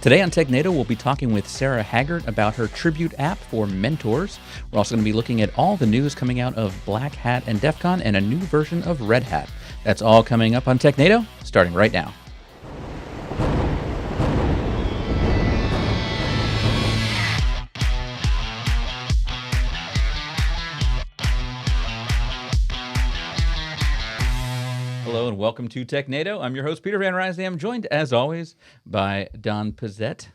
Today on Technado, we'll be talking with Sarah Haggard about her tribute app for mentors. We're also going to be looking at all the news coming out of Black Hat and DEF CON and a new version of Red Hat. That's all coming up on Technado, starting right now. Hello and welcome to Technado. I'm your host, Peter Van Rysdam, joined as always by Don Pizzette.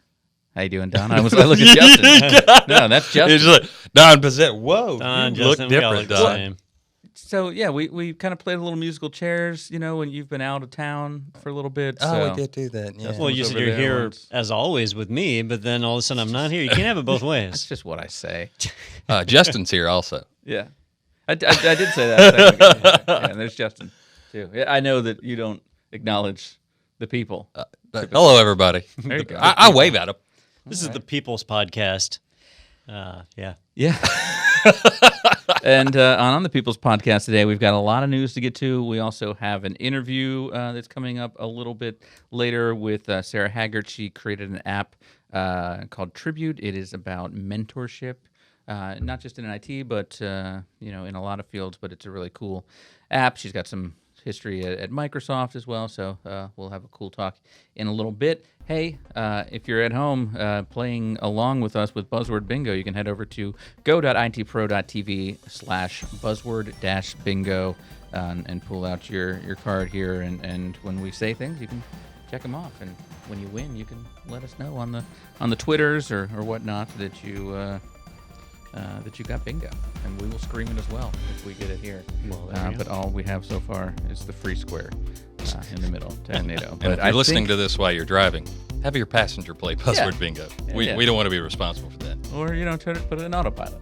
How you doing, Don? I look at Justin. No, that's Justin. Like, Don Pizzette. Whoa, Don, you look Justin, different, Don. So, yeah, we kind of played a little musical chairs, you know, when you've been out of town for a little bit. Oh, so. we did do that, yeah. Well, you said you're here as always with me, but then all of a sudden I'm not here. You can't have it both ways. That's just what I say. Justin's here also. Yeah. I did say that. Yeah, and there's Justin, too. Yeah, I know that you don't acknowledge the people. Hello, everybody. There you go. I wave at them. This is the People's Podcast. Yeah. And on the People's Podcast today, we've got a lot of news to get to. We also have an interview that's coming up a little bit later with Sarah Haggard. She created an app called Tribute. It is about mentorship, not just in IT, but in a lot of fields. But it's a really cool app. She's got some history at Microsoft as well, so we'll have a cool talk in a little bit. Hey, if you're at home playing along with us with Buzzword Bingo, you can head over to go.itpro.tv/buzzword-bingo and pull out your card here, and when we say things, you can check them off, and when you win, you can let us know on the Twitters or whatnot that you got bingo, and we will scream it as well if we get it here. Well, but all we have so far is the free square in the middle, Technado. And if you're listening to this while you're driving, have your passenger play Buzzword Bingo. We don't want to be responsible for that. Or, try to put it in autopilot.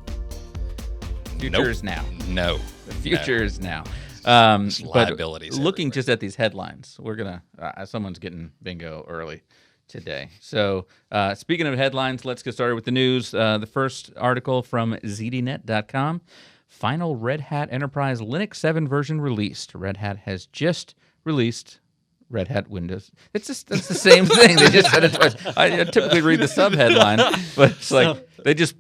Future is now. No. The future is now. Liabilities looking everywhere. just at these headlines, we're going to, someone's getting bingo early today. So speaking of headlines, let's get started with the news. The first article from ZDNet.com. Final Red Hat Enterprise Linux 7 version released. Red Hat has just released Red Hat Windows. It's the same thing. They just said it twice. I typically read the sub-headline, but it's like they just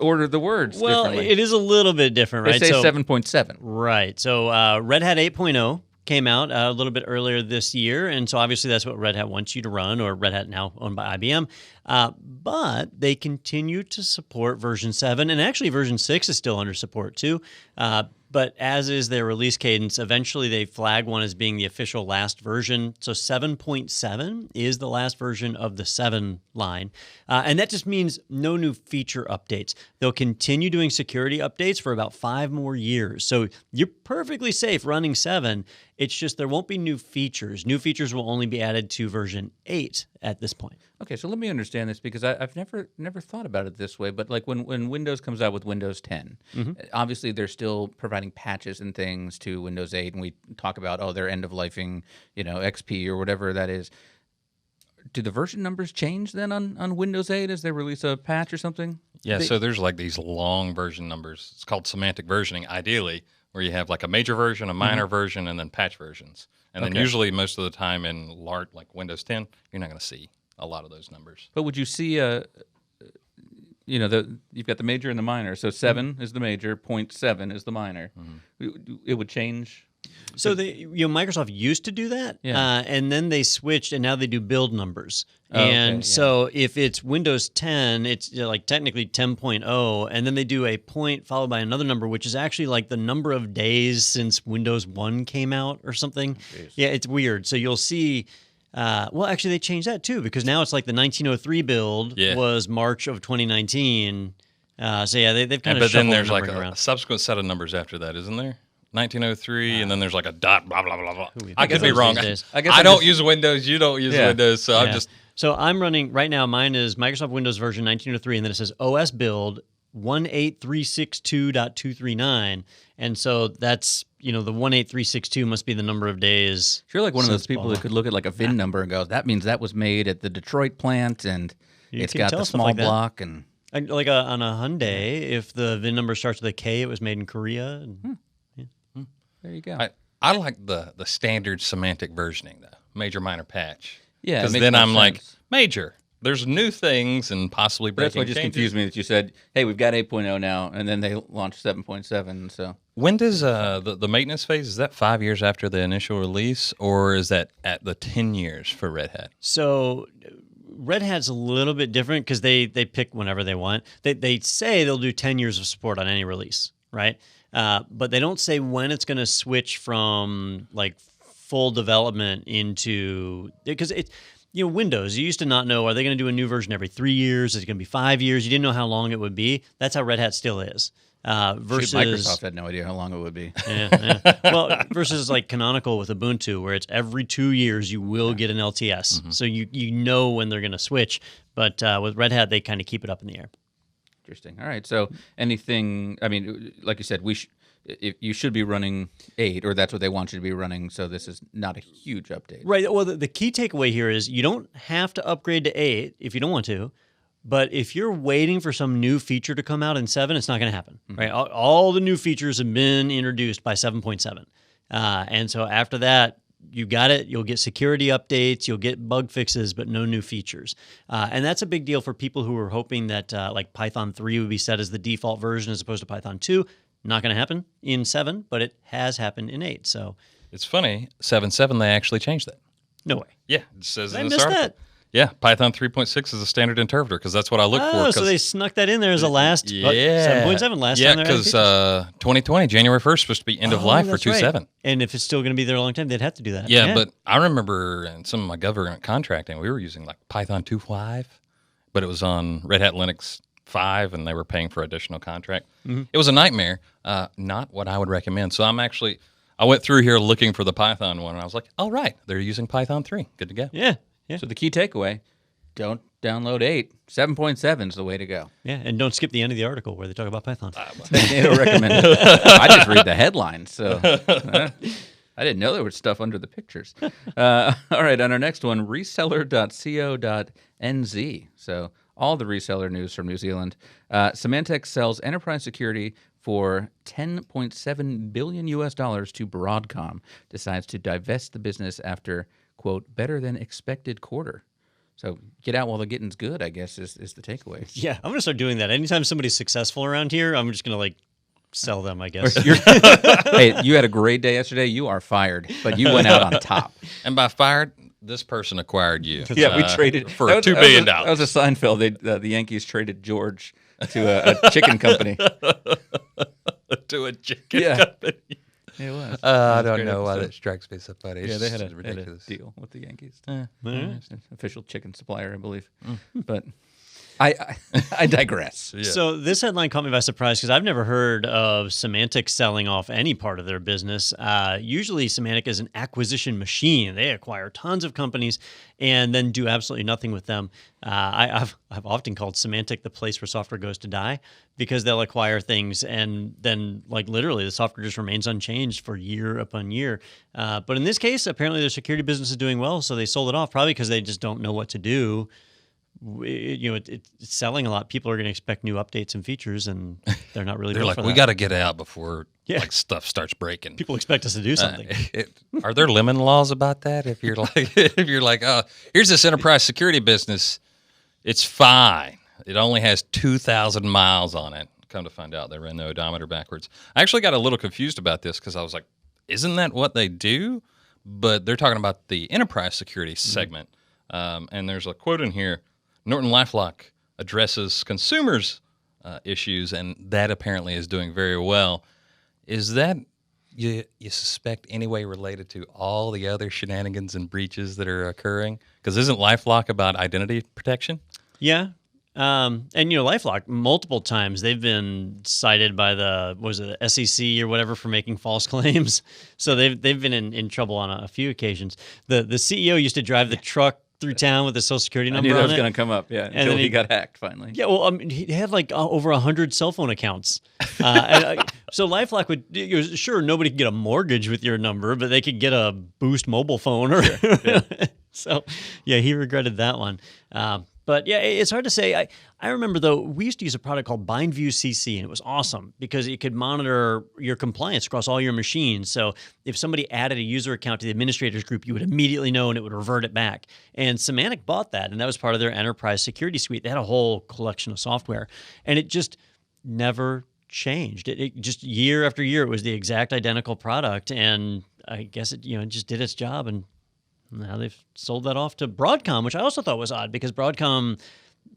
ordered the words differently. It is a little bit different, right? They say 7.7. Right. So Red Hat 8.0 came out a little bit earlier this year, and so obviously that's what Red Hat wants you to run, or Red Hat now owned by IBM. But they continue to support version 7, and actually version 6 is still under support too. But as is their release cadence, eventually they flag one as being the official last version. So 7.7 is the last version of the 7 line. And that just means no new feature updates. They'll continue doing security updates for about 5 more years. So you're perfectly safe running 7. It's just there won't be new features. New features will only be added to version 8 at this point. Okay, so let me understand this, because I've never thought about it this way. But like when Windows comes out with Windows 10, obviously they're still providing patches and things to Windows 8, and we talk about they're end of lifing, XP or whatever that is. Do the version numbers change then on Windows 8 as they release a patch or something? Yeah, so there's like these long version numbers. It's called semantic versioning, ideally, where you have like a major version, a minor version, and then patch versions. And then usually most of the time in large, like Windows 10, you're not going to see a lot of those numbers. But would you see you've got the major and the minor. So 7 is the major, 0.7 is the minor. It would change. So Microsoft used to do that, and then they switched, and now they do build numbers. So if it's Windows 10, it's like technically 10.0, and then they do a point followed by another number, which is actually like the number of days since Windows 1 came out or something. Jeez. Yeah, it's weird. So you'll see. Well, actually, they changed that too, because now it's like the 1903 build was March of 2019. They've kind of. But then there's like a subsequent set of numbers after that, isn't there? 1903, and then there's like a dot, blah, blah, blah, blah. I could be wrong. I don't use Windows. You don't use Windows, so I'm just... So I'm running, right now, mine is Microsoft Windows version 1903, and then it says OS build 18362.239, and so that's, the 18362 must be the number of days. You're like one of those people that could look at like a VIN number and go, that means that was made at the Detroit plant, and it's got the small block, and... Like on a Hyundai, if the VIN number starts with a K, it was made in Korea. And, There you go. I like the standard semantic versioning, though. Major, minor, patch. Yeah, because then I'm like, major, there's new things and possibly breaking That's what just changes. confused me that you said, hey, we've got 8.0 now, and then they launched 7.7. So When does the maintenance phase, is that 5 years after the initial release, or is that at the 10 years for Red Hat? So Red Hat's a little bit different because they pick whenever they want. They say they'll do 10 years of support on any release, right? But they don't say when it's going to switch from like full development into, because it's, Windows, you used to not know, are they going to do a new version every 3 years? Is it going to be 5 years? You didn't know how long it would be. That's how Red Hat still is. Versus Microsoft had no idea how long it would be. Yeah. Well, versus like Canonical with Ubuntu, where it's every 2 years you will get an LTS. Mm-hmm. So you know when they're going to switch. But with Red Hat, they kind of keep it up in the air. Interesting. All right. So anything, I mean, like you said, if you should be running 8, or that's what they want you to be running. So this is not a huge update. Right. Well, the key takeaway here is you don't have to upgrade to 8 if you don't want to. But if you're waiting for some new feature to come out in 7, it's not going to happen, right? All the new features have been introduced by 7.7. And so after that, you got it. You'll get security updates. You'll get bug fixes, but no new features. And that's a big deal for people who are hoping that like Python 3 would be set as the default version as opposed to Python 2. Not going to happen in 7, but it has happened in 8. So It's funny, 7.7, they actually changed that. no way. Yeah, it says Did I in this miss article. that? Yeah, Python 3.6 is a standard interpreter because that's what I look for. Oh, so 'cause- they snuck that in there as a last yeah, 7.7 last yeah, time. because 2020 January 1st supposed to be end of life for 2.7. And if it's still going to be there a long time, they'd have to do that. Yeah, but I remember in some of my government contracting, we were using like Python 2.5, but it was on Red Hat Linux 5, and they were paying for additional contract. It was a nightmare. Not what I would recommend. So I went through here looking for the Python one, and I was like, all right, they're using Python 3. Good to go. Yeah. So the key takeaway, don't download 8. 7.7 is the way to go. Yeah, and don't skip the end of the article where they talk about Python. They don't recommend it. I just read the headlines, so I didn't know there was stuff under the pictures. All right, on our next one, reseller.co.nz. So all the reseller news from New Zealand. Symantec sells enterprise security for $10.7 billion to Broadcom. Decides to divest the business after, quote, better than expected quarter. So get out while the getting's good, I guess, is the takeaway. Yeah, I'm going to start doing that. Anytime somebody's successful around here, I'm just going to like sell them, I guess. Hey, you had a great day yesterday. You are fired, but you went out on top. And by fired, this person acquired you. Yeah, we traded for $2 billion. That was a Seinfeld. The Yankees traded George to a chicken company. To a chicken company. It was. I don't know why that strikes me so funny. Yeah, they had a ridiculous deal with the Yankees. Right. Official chicken supplier, I believe. But I digress. Yeah. So this headline caught me by surprise because I've never heard of Symantec selling off any part of their business. Usually Symantec is an acquisition machine. They acquire tons of companies and then do absolutely nothing with them. I've often called Symantec the place where software goes to die because they'll acquire things and then like literally the software just remains unchanged for year upon year. But in this case, apparently their security business is doing well, so they sold it off probably because they just don't know what to do. It's selling a lot. People are going to expect new updates and features, and they're not really. They're built like, for we that. got to get out before Yeah. like stuff starts breaking. People expect us to do something. Are there lemon laws about that? If you're like, oh, here's this enterprise security business, it's fine. It only has 2,000 miles on it. Come to find out, they ran the odometer backwards. I actually got a little confused about this because I was like, isn't that what they do? But they're talking about the enterprise security segment, and there's a quote in here. Norton LifeLock addresses consumers' issues, and that apparently is doing very well. Is that, you suspect, any way related to all the other shenanigans and breaches that are occurring? Because isn't LifeLock about identity protection? Yeah. And, LifeLock, multiple times, they've been cited by the SEC or whatever for making false claims. So they've been in trouble on a few occasions. The CEO used to drive the truck through town with his Social Security number I knew that on was it. going to come up, until then he he got hacked finally. Yeah, well, he had like over 100 cell phone accounts. So LifeLock would, sure, nobody could get a mortgage with your number, but they could get a Boost mobile phone. So, yeah, he regretted that one. But yeah, it's hard to say. I remember, though, we used to use a product called BindView CC, and it was awesome because it could monitor your compliance across all your machines. So if somebody added a user account to the administrators group, you would immediately know and it would revert it back. And Symantec bought that, and that was part of their enterprise security suite. They had a whole collection of software, and it just never changed. It just year after year, it was the exact identical product, and I guess it just did its job. And now they've sold that off to Broadcom, which I also thought was odd because Broadcom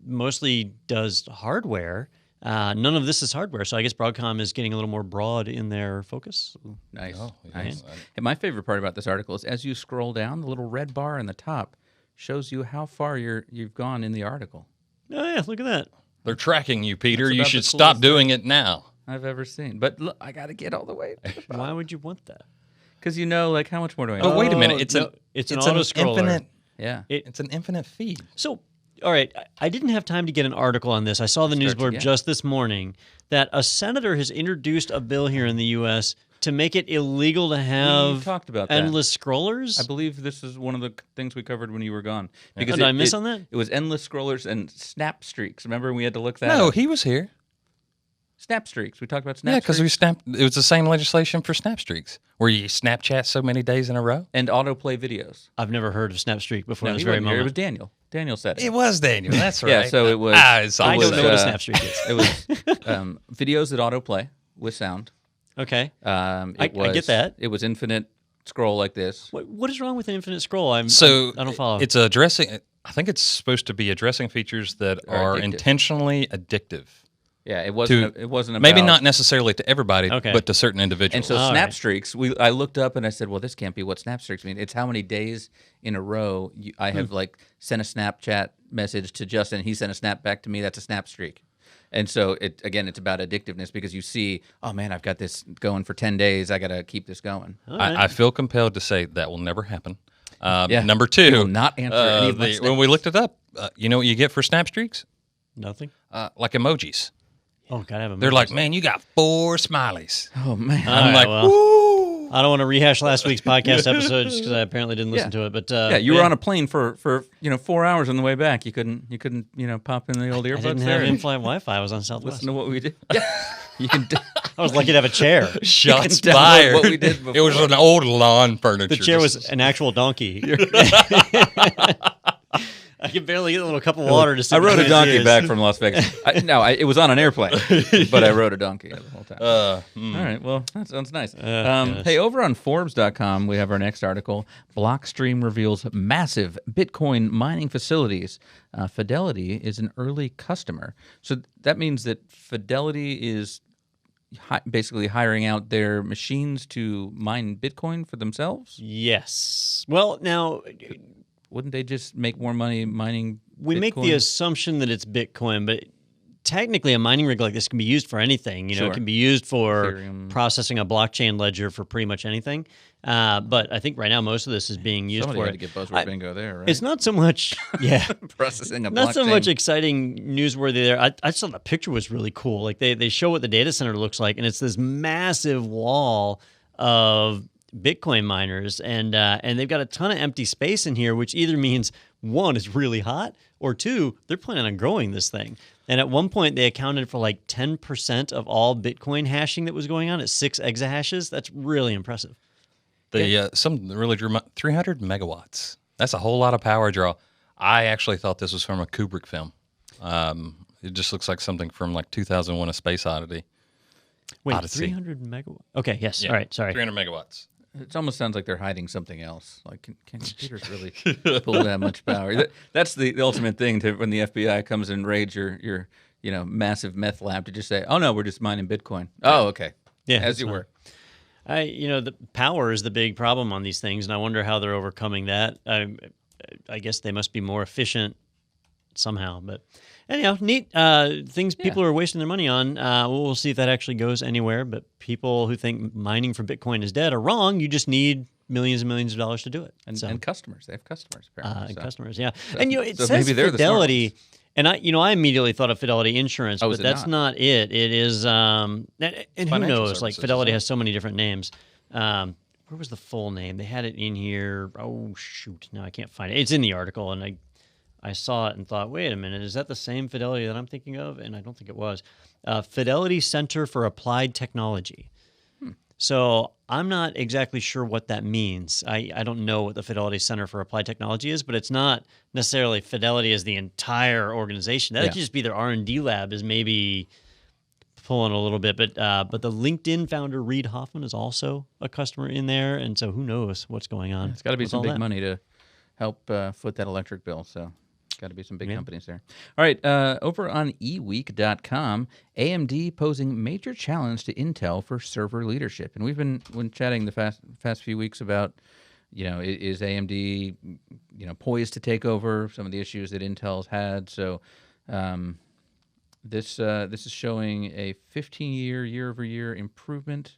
mostly does hardware. None of this is hardware, so I guess Broadcom is getting a little more broad in their focus. Ooh, nice. Oh, Nice. And my favorite part about this article is as you scroll down, the little red bar in the top shows you how far you've gone in the article. Oh, yeah, look at that. They're tracking you, Peter. That's You about should the stop coolest doing it now. I've ever seen. But look, I got to get all the way. Why would you want that? Because like, how much more do I Oh, know? wait a minute. It's no, an it's an auto-scroller. infinite. Yeah. It's an infinite feed. So, all right, I didn't have time to get an article on this. I saw the news Start blurb again. just this morning that a senator has introduced a bill here in the U.S. to make it illegal to We have talked about that. endless scrollers. I believe this is one of the things we covered when you were gone. Because Did I miss on that? It was endless scrollers and snap streaks. Remember we had to look that No, up? he was here. Snap streaks. We talked about snap Yeah, because streaks. it was the same legislation for snap streaks, where you Snapchat so many days in a row. And autoplay videos. I've never heard of Snapstreak before No, this he very wasn't here. It was moment. Daniel. Daniel said it. It was Daniel. That's right. Yeah, so it was. It's I always don't know what a uh, Snapstreak is. It was videos that autoplay with sound. Okay. I I get that. It was infinite scroll like this. What is wrong with an infinite scroll? I don't follow. It's addressing. I think it's supposed to be addressing features that Are are addictive. intentionally addictive. Yeah, it wasn't. It wasn't about, Maybe not necessally to everybody, Okay. but to certain And individuals. so All snap right. streaks. I looked up and I said, well, this can't be what snap streaks mean. It's how many days in a row I have like sent a Snapchat message to Justin. He sent a snap back to me. That's a snap streak. And so it's about addictiveness because you see, oh man, I've got this going for 10 days. I got to keep this going. All right. I feel compelled to say that will never happen. Yeah. Number He will two, not answer any of my when we snaps. looked it up, you know what you get for snap streaks? Nothing. Like emojis. Oh, gotta have a. They're like, man, you got 4 smileys. Oh man. All right, like, well, woo. I don't want to rehash last week's podcast episode just because I apparently didn't listen Yeah. to it. But Yeah, you were on a plane for 4 hours on the way back. You couldn't pop in the old I earbuds didn't there have and in-flight Wi-Fi. I was on Southwest. listen to what we did. Yeah, you can. I was lucky to have a chair. Shots download fired. what we did It was an old lawn furniture. The chair was Just- an actual donkey. I could barely get a little cup of water to. I rode a sit donkey between back his from Las Vegas. It was on an airplane, but I rode a donkey the whole time. All right, well, that sounds nice. gosh. Hey, over on Forbes.com, we have our next article. Blockstream reveals massive Bitcoin mining facilities. Fidelity is an early customer. So that means that Fidelity is basically hiring out their machines to mine Bitcoin for themselves? Yes. Well, now Wouldn't they just make more money mining we make the Bitcoin? assumption that it's Bitcoin, but technically a mining rig like this can be used for anything. Sure. It can be used for Ethereum. processing a blockchain ledger for pretty much anything. But I think right now most of this is being used Somebody for had it. to get buzzword bingo there, right? It's not so much, yeah. processing a Not so blockchain. much exciting newsworthy there. I just thought the picture was really cool. Like they show what the data center looks like, and it's this massive wall of Bitcoin miners, and they've got a ton of empty space in here, which either means one, it's really hot, or two, they're planning on growing this thing. And at one point, they accounted for like 10% of all Bitcoin hashing that was going on at 6 exahashes. That's really impressive. Some really drew 300 megawatts. That's a whole lot of power draw. I actually thought this was from a Kubrick film. It just looks like something from like 2001: A Space Odyssey. Wait, Odyssey. 300 megawatts? Okay, yes. Yeah, All right, sorry. 300 megawatts. It almost sounds like they're hiding something else. Like, can computers really pull that much power? That's the ultimate thing to when the FBI comes and raids your massive meth lab to just say, oh no, we're just mining Bitcoin. Oh, okay. Yeah, As that's you fine. were. The power is the big problem on these things, and I wonder how they're overcoming that. I guess they must be more efficient somehow. But anyhow, neat things people are wasting their money on. We'll see if that actually goes anywhere. But people who think mining for Bitcoin is dead are wrong. You just need millions and millions of dollars to do it. And customers. They have customers, apparently. And so. customers, yeah. And it so says maybe they're the smart Fidelity. And I immediately thought of Fidelity Insurance, Oh, but is it that's not it. It is, and who financial knows? Like services, Fidelity so. has so many different names. Where was the full name? They had it in here. Oh shoot! No, I can't find it. It's in the article, and I saw it and thought, wait a minute, is that the same Fidelity that I'm thinking of? And I don't think it was. Fidelity Center for Applied Technology. So I'm not exactly sure what that means. I don't know what the Fidelity Center for Applied Technology is, but it's not necessarily Fidelity as the entire organization. That would just be their R&D lab is maybe pulling a little bit. But the LinkedIn founder, Reid Hoffman, is also a customer in there. And so who knows what's going on. It's got to be with some all big that. money to help foot that electric bill. So got to be some big companies there. All right, over on eweek.com, AMD posing major challenge to Intel for server leadership. And we've been chatting the past few weeks about, is AMD, poised to take over some of the issues that Intel's had. So this is showing a 15-year, year-over-year improvement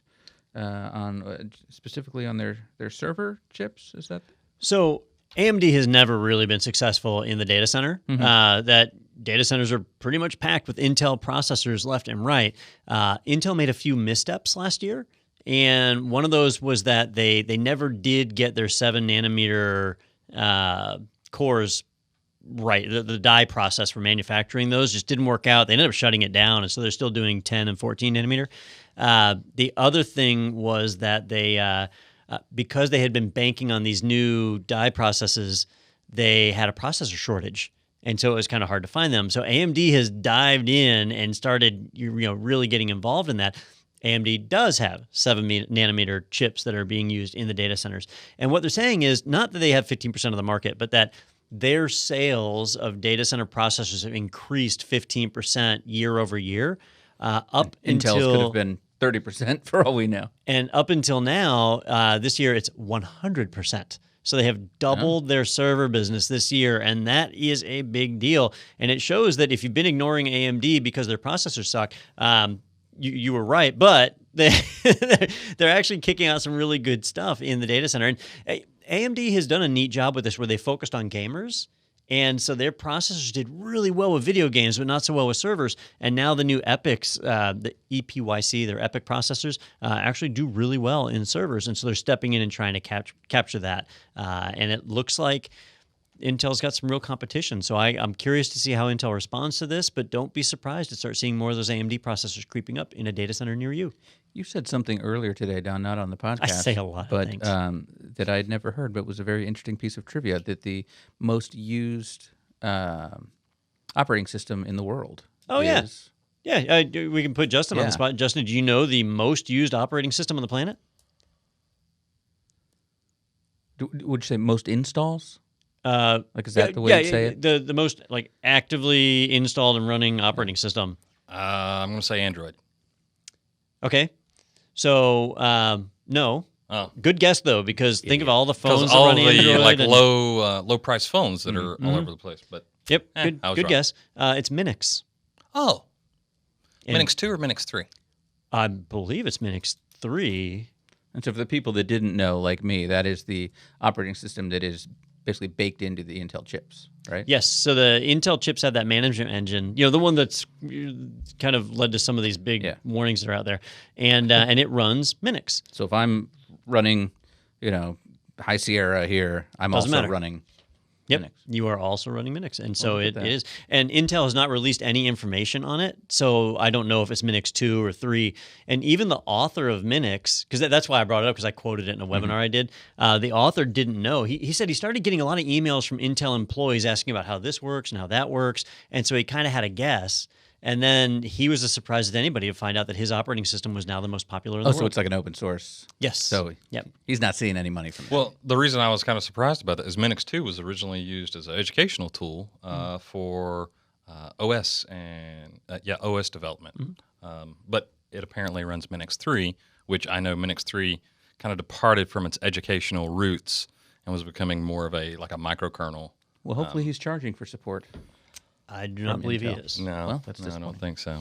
on specifically on their server chips. Is that so? AMD has never really been successful in the data center. That data centers are pretty much packed with Intel processors left and right. Intel made a few missteps last year, and one of those was that they never did get their 7-nanometer cores right. The die process for manufacturing those just didn't work out. They ended up shutting it down, and so they're still doing 10 and 14 nanometer. The other thing was that they because they had been banking on these new die processes, they had a processor shortage. And so it was kind of hard to find them. So AMD has dived in and started really getting involved in that. AMD does have 7-nanometer chips that are being used in the data centers. And what they're saying is not that they have 15% of the market, but that their sales of data center processors have increased 15% year over year. Intel's could have been 30% for all we know. And up until now, this year, it's 100%. So they have doubled their server business this year, and that is a big deal. And it shows that if you've been ignoring AMD because their processors suck, you were right. But they're actually kicking out some really good stuff in the data center. And AMD has done a neat job with this where they focused on gamers. And so their processors did really well with video games, but not so well with servers. And now the new EPYCs, the EPYC, their EPYC processors, actually do really well in servers. And so they're stepping in and trying to capture that. And it looks like Intel's got some real competition. So I'm curious to see how Intel responds to this, but don't be surprised to start seeing more of those AMD processors creeping up in a data center near you. You said something earlier today, Don, not on the podcast. I say a lot of things. That I'd never heard, but was a very interesting piece of trivia, that the most used operating system in the world is... Yeah, we can put Justin on the spot. Justin, do you know the most used operating system on the planet? Would you say most installs? Is that the way you'd say it? The most actively installed and running operating system. I'm going to say Android. Okay. So, no. Oh. Good guess, though, because think of all the phones that all run the Android. low price phones that are all over the place. But Yep, good wrong. guess. It's Minix. Oh. And Minix 2 or Minix 3? I believe it's Minix 3. And so for the people that didn't know, like me, that is the operating system that is basically baked into the Intel chips, right? Yes. So the Intel chips have that management engine, the one that's kind of led to some of these big warnings that are out there. And it runs Minix. So if I'm running, High Sierra here, I'm Doesn't also matter. running Yep, Minix. you are also running Minix, and so look at it that. is. And Intel has not released any information on it, so I don't know if it's Minix 2 or 3. And even the author of Minix, because that's why I brought it up, because I quoted it in a webinar I did. The author didn't know. He said he started getting a lot of emails from Intel employees asking about how this works and how that works, and so he kind of had a guess. And then he was as surprised as anybody to find out that his operating system was now the most popular in the world. So it's like an open source. Yes. So yep. he's not seeing any money from it. Well, the reason I was kind of surprised about that is Minix 2 was originally used as an educational tool for OS and OS development. But it apparently runs Minix 3, which I know Minix 3 kind of departed from its educational roots and was becoming more of a microkernel. Well, hopefully he's charging for support. I do not believe Intel. he is. No, Well, that's I disappointing. don't think so.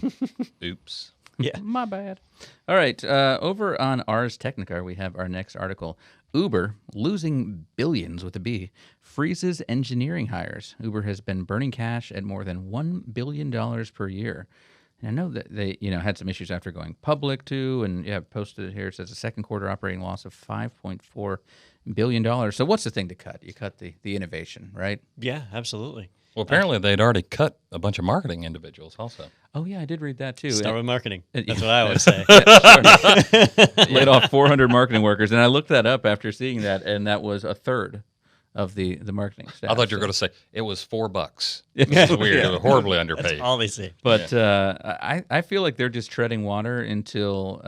Oops. Yeah. My bad. All right. Over on Ars Technica, we have our next article. Uber, losing billions with a B, freezes engineering hires. Uber has been burning cash at more than $1 billion per year. And I know that they had some issues after going public, too. And posted it here. It says a second quarter operating loss of $5.4 billion. So what's the thing to cut? You cut the innovation, right? Yeah, absolutely. Well, apparently they'd already cut a bunch of marketing individuals also. Oh yeah, I did read that too. Start with marketing. It- That's what I always say. Laid off 400 marketing workers, and I looked that up after seeing that, and that was a third of the marketing staff. I thought you were going to say it was $4. This is weird. It was horribly underpaid. That's all they say. But I feel like they're just treading water until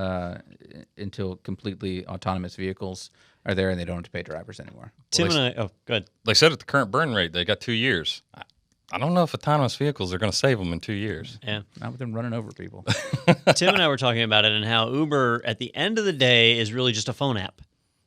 completely autonomous vehicles are there and they don't have to pay drivers anymore. Tim and I. Oh, good. They said at the current burn rate, they got 2 years. I don't know if autonomous vehicles are going to save them in 2 years. Yeah. Not with them running over people. Tim and I were talking about it and how Uber, at the end of the day, is really just a phone app,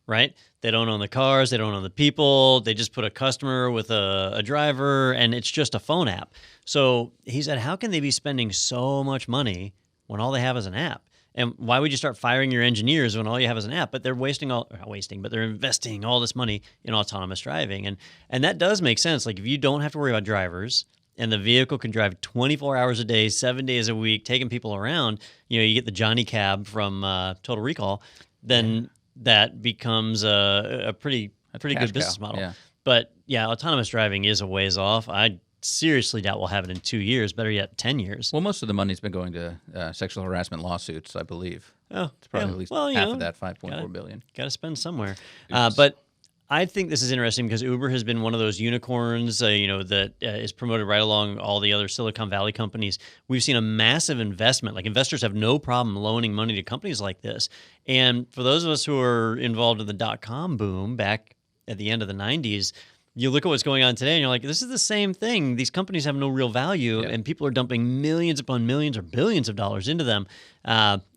right? They don't own the cars, they don't own the people. They just put a customer with a driver, and it's just a phone app. So he said, how can they be spending so much money when all they have is an app? And why would you start firing your engineers when all you have is an app? But they're they're investing all this money in autonomous driving. And that does make sense. Like if you don't have to worry about drivers and the vehicle can drive 24 hours a day, 7 days a week, taking people around, you get the Johnny Cab from Total Recall, then that becomes a pretty good business model. Yeah. But yeah, autonomous driving is a ways off. I seriously doubt we'll have it in 2 years. Better yet, 10 years. Well, most of the money's been going to sexual harassment lawsuits, I believe. Oh, It's probably at least half of that, $5.4 billion. Got to spend somewhere. But I think this is interesting because Uber has been one of those unicorns, that is promoted right along all the other Silicon Valley companies. We've seen a massive investment. Like investors have no problem loaning money to companies like this. And for those of us who are involved in the dot-com boom back at the end of the 90s, you look at what's going on today and you're like, this is the same thing. These companies have no real value and people are dumping millions upon millions or billions of dollars into them.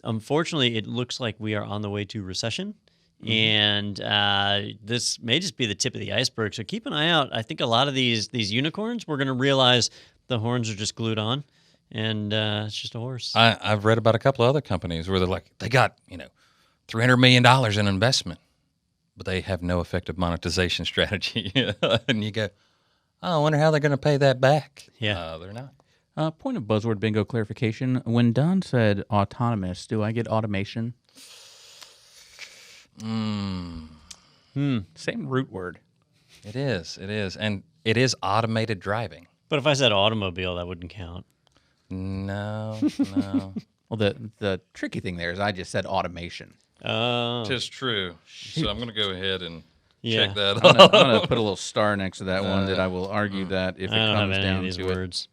Unfortunately, it looks like we are on the way to recession. And this may just be the tip of the iceberg. So keep an eye out. I think a lot of these unicorns, we're going to realize the horns are just glued on and it's just a horse. I've read about a couple of other companies where they're like, they got, $300 million in investment, but they have no effective monetization strategy. And you go, oh, I wonder how they're going to pay that back. Yeah. They're not. Point of buzzword bingo clarification. When Don said autonomous, do I get automation? Same root word. It is. And it is automated driving. But if I said automobile, that wouldn't count. No. Well, the tricky thing there is I just said automation. Oh. Tis true. So I'm going to go ahead and Yeah. check that I'm off. going to put a little star next to that one that I will argue that if it I don't have comes any down of these to words.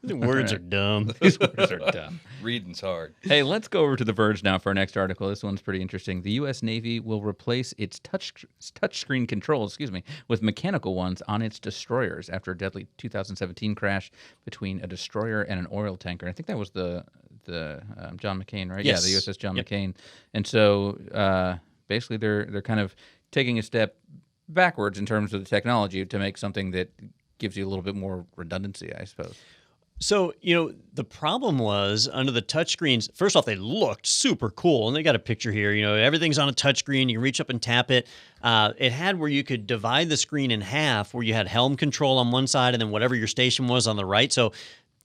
The words are dumb. These words are dumb. Reading's hard. Hey, let's go over to The Verge now for our next article. This one's pretty interesting. The U.S. Navy will replace its touchscreen controls, with mechanical ones on its destroyers after a deadly 2017 crash between a destroyer and an oil tanker. I think that was the John McCain, right? Yes. Yeah, the USS John McCain. And so basically they're kind of taking a step backwards in terms of the technology to make something that gives you a little bit more redundancy, I suppose. So, the problem was under the touchscreens, first off, they looked super cool. And they got a picture here. Everything's on a touchscreen. You can reach up and tap it. It had where you could divide the screen in half, where you had helm control on one side and then whatever your station was on the right. So,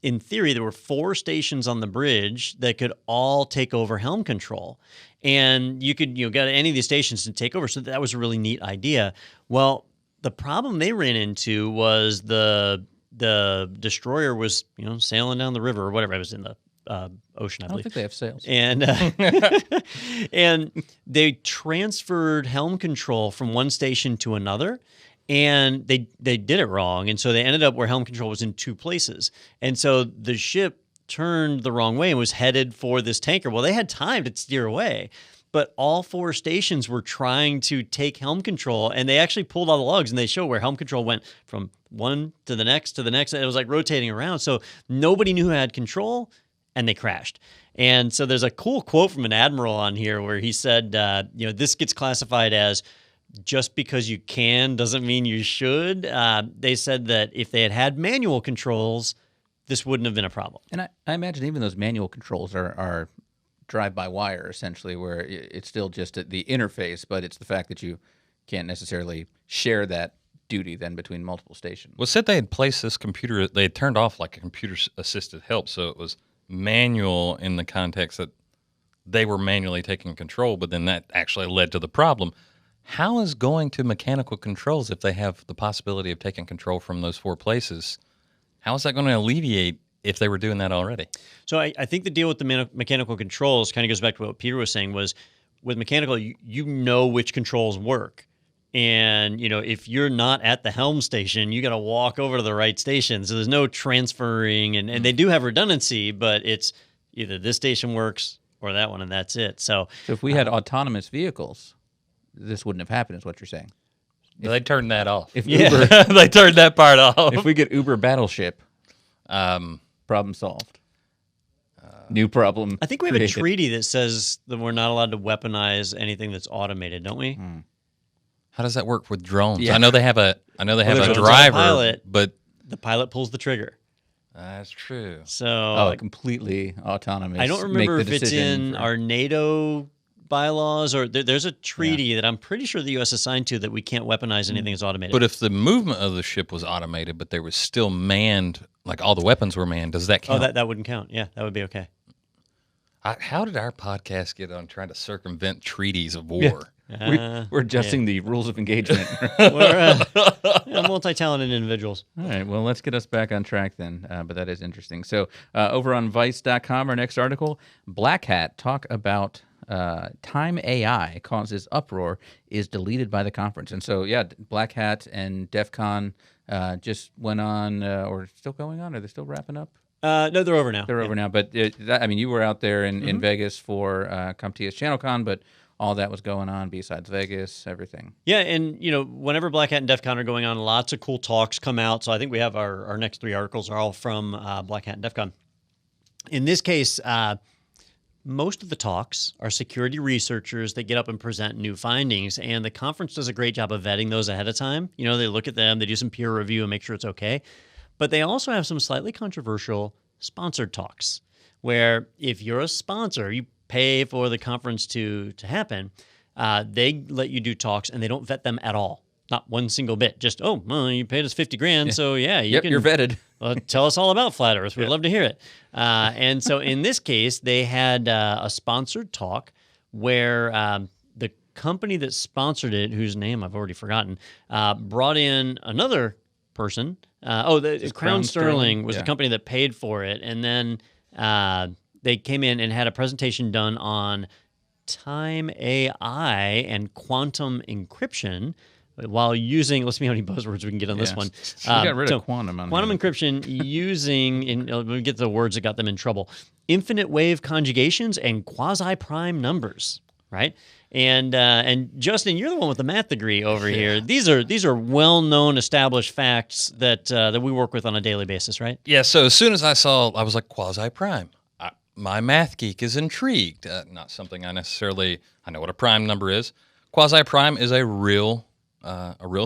in theory, there were 4 stations on the bridge that could all take over helm control. And you could, get any of these stations to take over. So that was a really neat idea. Well, the problem they ran into was the destroyer was, sailing down the river or whatever. It was in the ocean, I I don't believe. think they have sails. And and they transferred helm control from one station to another, and they did it wrong. And so they ended up where helm control was in 2 places. And so the ship turned the wrong way and was headed for this tanker. Well, they had time to steer away, but all 4 stations were trying to take helm control, and they actually pulled all the logs, and they show where helm control went from one to the next to the next, and it was like rotating around. So nobody knew who had control, and they crashed. And so there's a cool quote from an admiral on here where he said, this gets classified as just because you can doesn't mean you should. They said that if they had manual controls, this wouldn't have been a problem. And I imagine even those manual controls are drive-by-wire, essentially, where it's still just the interface, but it's the fact that you can't necessarily share that duty then between multiple stations. Well, said they had placed this computer, they had turned off like a computer-assisted help, so it was manual in the context that they were manually taking control, but then that actually led to the problem. How is going to mechanical controls, if they have the possibility of taking control from those 4 places, how is that going to alleviate if they were doing that already? So I think the deal with the mechanical controls kind of goes back to what Peter was saying, was with mechanical, you know which controls work. And, if you're not at the helm station, you got to walk over to the right station. So there's no transferring, and they do have redundancy, but it's either this station works or that one, and that's it. So if we had autonomous vehicles, this wouldn't have happened, is what you're saying. They turned that off. If Uber, They turned that part off. if we get Uber Battleship, problem solved. New problem. I think we have created. a treaty that says that we're not allowed to weaponize anything that's automated, don't we? How does that work with drones? Yeah. I know they have a there's a driver, pilot. but The pilot pulls the trigger. that's true. So Completely autonomous. I don't remember if it's in our NATO bylaws or there's a treaty that I'm pretty sure the U.S. is signed to that we can't weaponize anything that's automated. But if the movement of the ship was automated, but there was still manned, like all the weapons were manned, does that count? that wouldn't count. Yeah, that would be okay. How did our podcast get on trying to circumvent treaties of war? We're adjusting the rules of engagement. We're multi-talented individuals. All right, well, let's get us back on track then, but that is interesting. So over on Vice.com, our next article, Black Hat talk about Time AI causes uproar is deleted by the conference. And so, Black Hat and DEF CON just went on, or still going on? Are they still wrapping up? No, they're over now. They're over now. But, you were out there in Vegas for CompTIA's ChannelCon, but all that was going on besides Vegas, everything. Yeah, and whenever Black Hat and DEF CON are going on, lots of cool talks come out. So I think we have our next 3 articles are all from Black Hat and DEF CON. In this case, most of the talks are security researchers that get up and present new findings, and the conference does a great job of vetting those ahead of time. They look at them, they do some peer review and make sure it's okay. But they also have some slightly controversial sponsored talks, where if you're a sponsor, you pay for the conference to happen, they let you do talks and they don't vet them at all. Not one single bit. Just, you paid us $50,000, so You're vetted. Tell us all about Flat Earth. We'd love to hear it. And so in this case, they had a sponsored talk where the company that sponsored it, whose name I've already forgotten, brought in another person. Crown Sterling was the company that paid for it. And then they came in and had a presentation done on Time AI and quantum encryption while using, let's see how many buzzwords we can get on this one. We got rid of quantum on quantum here. encryption using, we get the words that got them in trouble, infinite wave conjugations and quasi-prime numbers, right? And Justin, you're the one with the math degree over here. These are well-known, established facts that we work with on a daily basis, right? Yeah, so as soon as I saw, I was like, quasi-prime. My math geek is intrigued. Not something I know what a prime number is. Quasi-prime is a real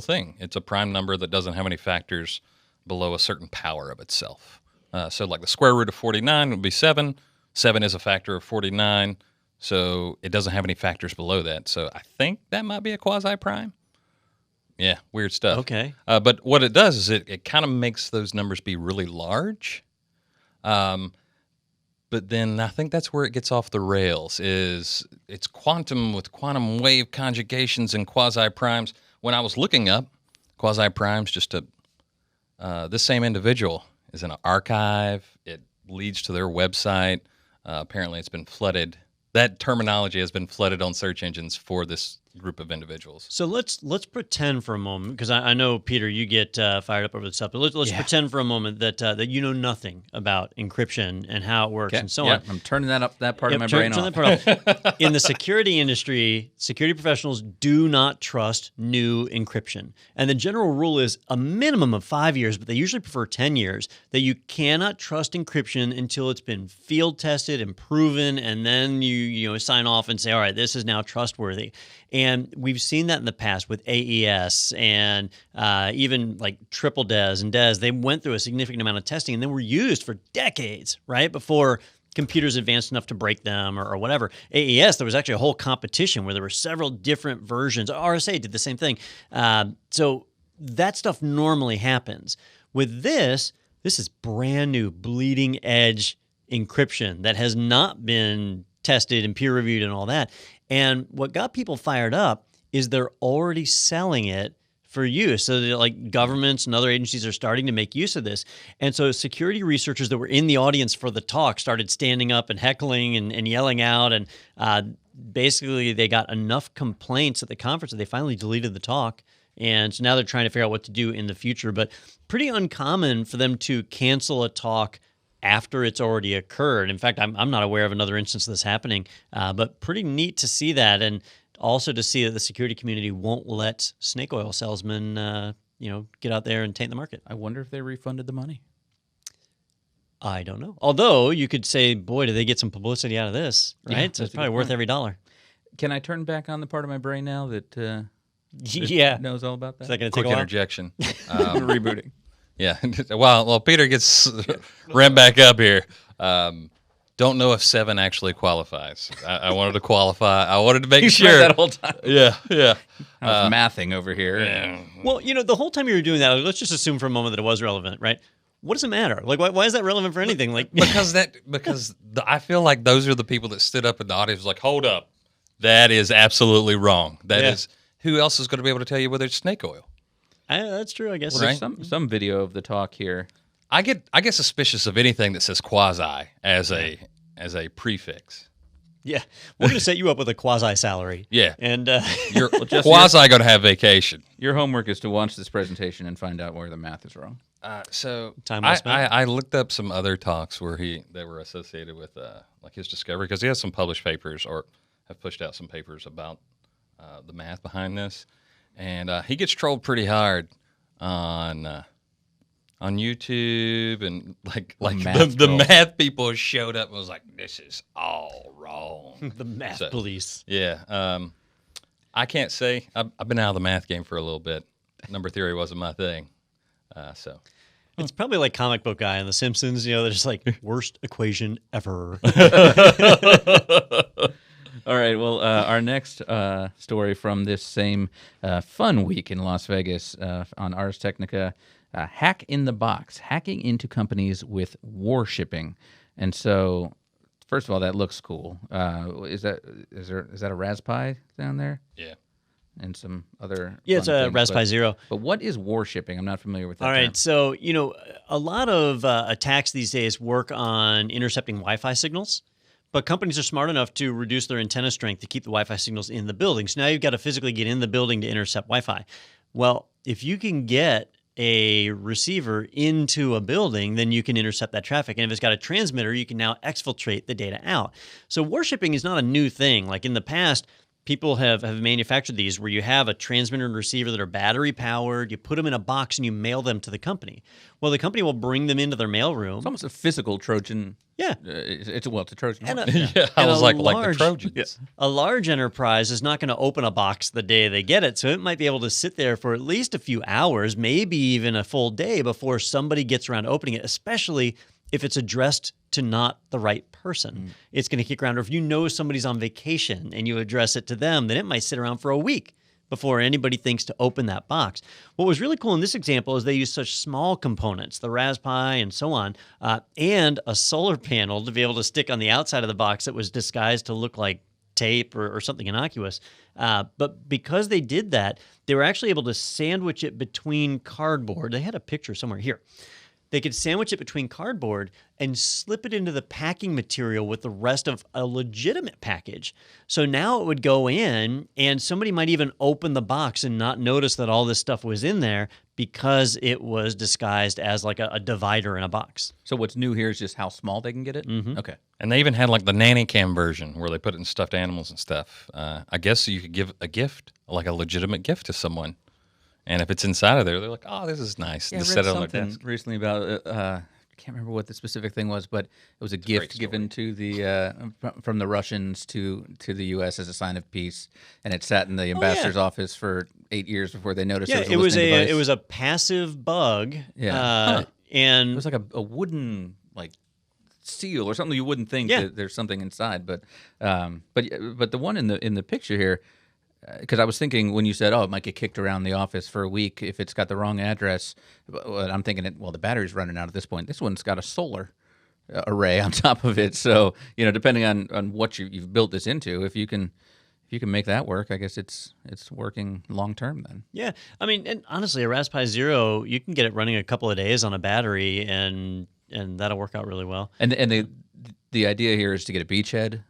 thing. It's a prime number that doesn't have any factors below a certain power of itself. So like the square root of 49 would be 7. 7 is a factor of 49, so it doesn't have any factors below that. So I think that might be a quasi-prime. Yeah, weird stuff. Okay. But what it does is it kind of makes those numbers be really large. But then I think that's where it gets off the rails, is it's quantum with quantum wave conjugations and quasi-primes. When I was looking up quasi-primes, this same individual is in an archive. It leads to their website. Apparently it's been flooded. That terminology has been flooded on search engines for this group of individuals. So let's pretend for a moment, because I know, Peter, you get fired up over this stuff, but let's pretend for a moment that you know nothing about encryption and how it works and so on. I'm turning that part of my brain off. That part off. In the security industry, security professionals do not trust new encryption. And the general rule is a minimum of 5 years, but they usually prefer 10 years, that you cannot trust encryption until it's been field tested and proven, and then you sign off and say, all right, this is now trustworthy. And we've seen that in the past with AES and even like Triple DES and DES. They went through a significant amount of testing and then were used for decades, right, before computers advanced enough to break them or whatever. AES, there was actually a whole competition where there were several different versions. RSA did the same thing. So that stuff normally happens. With this is brand new, bleeding edge encryption that has not been tested and peer reviewed and all that. And what got people fired up is they're already selling it for use. So like governments and other agencies are starting to make use of this. And so security researchers that were in the audience for the talk started standing up and heckling and yelling out. And basically they got enough complaints at the conference that they finally deleted the talk. And so now they're trying to figure out what to do in the future. But pretty uncommon for them to cancel a talk after it's already occurred. In fact, I'm not aware of another instance of this happening, but pretty neat to see that. And also to see that the security community won't let snake oil salesmen, get out there and taint the market. I wonder if they refunded the money. I don't know. Although you could say, boy, do they get some publicity out of this, right? Yeah, so it's probably worth every dollar. Can I turn back on the part of my brain now that Yeah. knows all about that? Is that going to take Quick a while? interjection. Rebooting. Yeah. While Peter gets ramped back up here, don't know if 7 actually qualifies. I wanted to qualify. I wanted to make He's sure. that whole time. Yeah. I was mathing over here. Yeah. Well, the whole time you were doing that, let's just assume for a moment that it was relevant, right? What does it matter? Like, why is that relevant for anything? Like, I feel like those are the people that stood up in the audience like, hold up, that is absolutely wrong. That is, who else is going to be able to tell you whether it's snake oil? That's true, I guess. Well, there's some video of the talk here. I get suspicious of anything that says quasi as a prefix. Yeah, we're going to set you up with a quasi salary. Yeah, and you're quasi going to have vacation. Your homework is to watch this presentation and find out where the math is wrong. So Time well spent. I looked up some other talks where they were associated with like his discovery, because he has some published papers or have pushed out some papers about the math behind this, and he gets trolled pretty hard on YouTube, and like the math people showed up and was like, this is all wrong. The math police. Yeah. I can't say. I've been out of the math game for a little bit. Number theory wasn't my thing. So it's probably like comic book guy on The Simpsons. They're just like worst equation ever. All right. Well, our next story from this same fun week in Las Vegas on Ars Technica, hack in the box, hacking into companies with warshipping. And so, first of all, that looks cool. Is that a Raspberry down there? yeah. And some other It's a Raspberry Zero. But what is warshipping? I'm not familiar with that. All right, term. so a lot of attacks these days work on intercepting Wi-Fi signals, but companies are smart enough to reduce their antenna strength to keep the Wi-Fi signals in the building. So now you've got to physically get in the building to intercept Wi-Fi. Well, if you can get a receiver into a building, then you can intercept that traffic. And if it's got a transmitter, you can now exfiltrate the data out. So warshipping is not a new thing. Like in the past, people have manufactured these where you have a transmitter and receiver that are battery powered. You put them in a box and you mail them to the company. Well, the company will bring them into their mailroom. It's almost a physical Trojan. Yeah. It's a Trojan. And horse. I was like the Trojans. Yeah. A large enterprise is not going to open a box the day they get it, so it might be able to sit there for at least a few hours, maybe even a full day before somebody gets around to opening it, especially if it's addressed to not the right person. It's going to kick around. Or if you know somebody's on vacation and you address it to them, then it might sit around for a week before anybody thinks to open that box. What was really cool in this example is they used such small components, the Raspberry and so on, and a solar panel to be able to stick on the outside of the box that was disguised to look like tape or something innocuous. But because they did that, they were actually able to sandwich it between cardboard. They had a picture somewhere here. They could sandwich it between cardboard and slip it into the packing material with the rest of a legitimate package. So now it would go in, and somebody might even open the box and not notice that all this stuff was in there because it was disguised as like a divider in a box. So what's new here is just how small they can get it? Mm-hmm. Okay. And they even had like the nanny cam version where they put it in stuffed animals and stuff. I guess you could give a gift, like a legitimate gift to someone. And if it's inside of there, they're like, "Oh, this is nice." Yeah, Just I set read it on their something desk. recently about. I can't remember what the specific thing was, but it was a gift given to the from the Russians to the U.S. as a sign of peace, and it sat in the ambassador's office for 8 years before they noticed. Yeah, it was it was a passive bug. Yeah, and it was like a wooden like seal or something you wouldn't think that there's something inside, but the one in the picture here. Because I was thinking when you said, "Oh, it might get kicked around the office for a week if it's got the wrong address," I'm thinking, the battery's running out at this point. This one's got a solar array on top of it, so depending on what you've built this into, if you can If you can make that work, I guess it's working long term then. Yeah. I mean, and honestly, a Raspberry Pi Zero, you can get it running a couple of days on a battery, and that'll work out really well. And the idea here is to get a beachhead,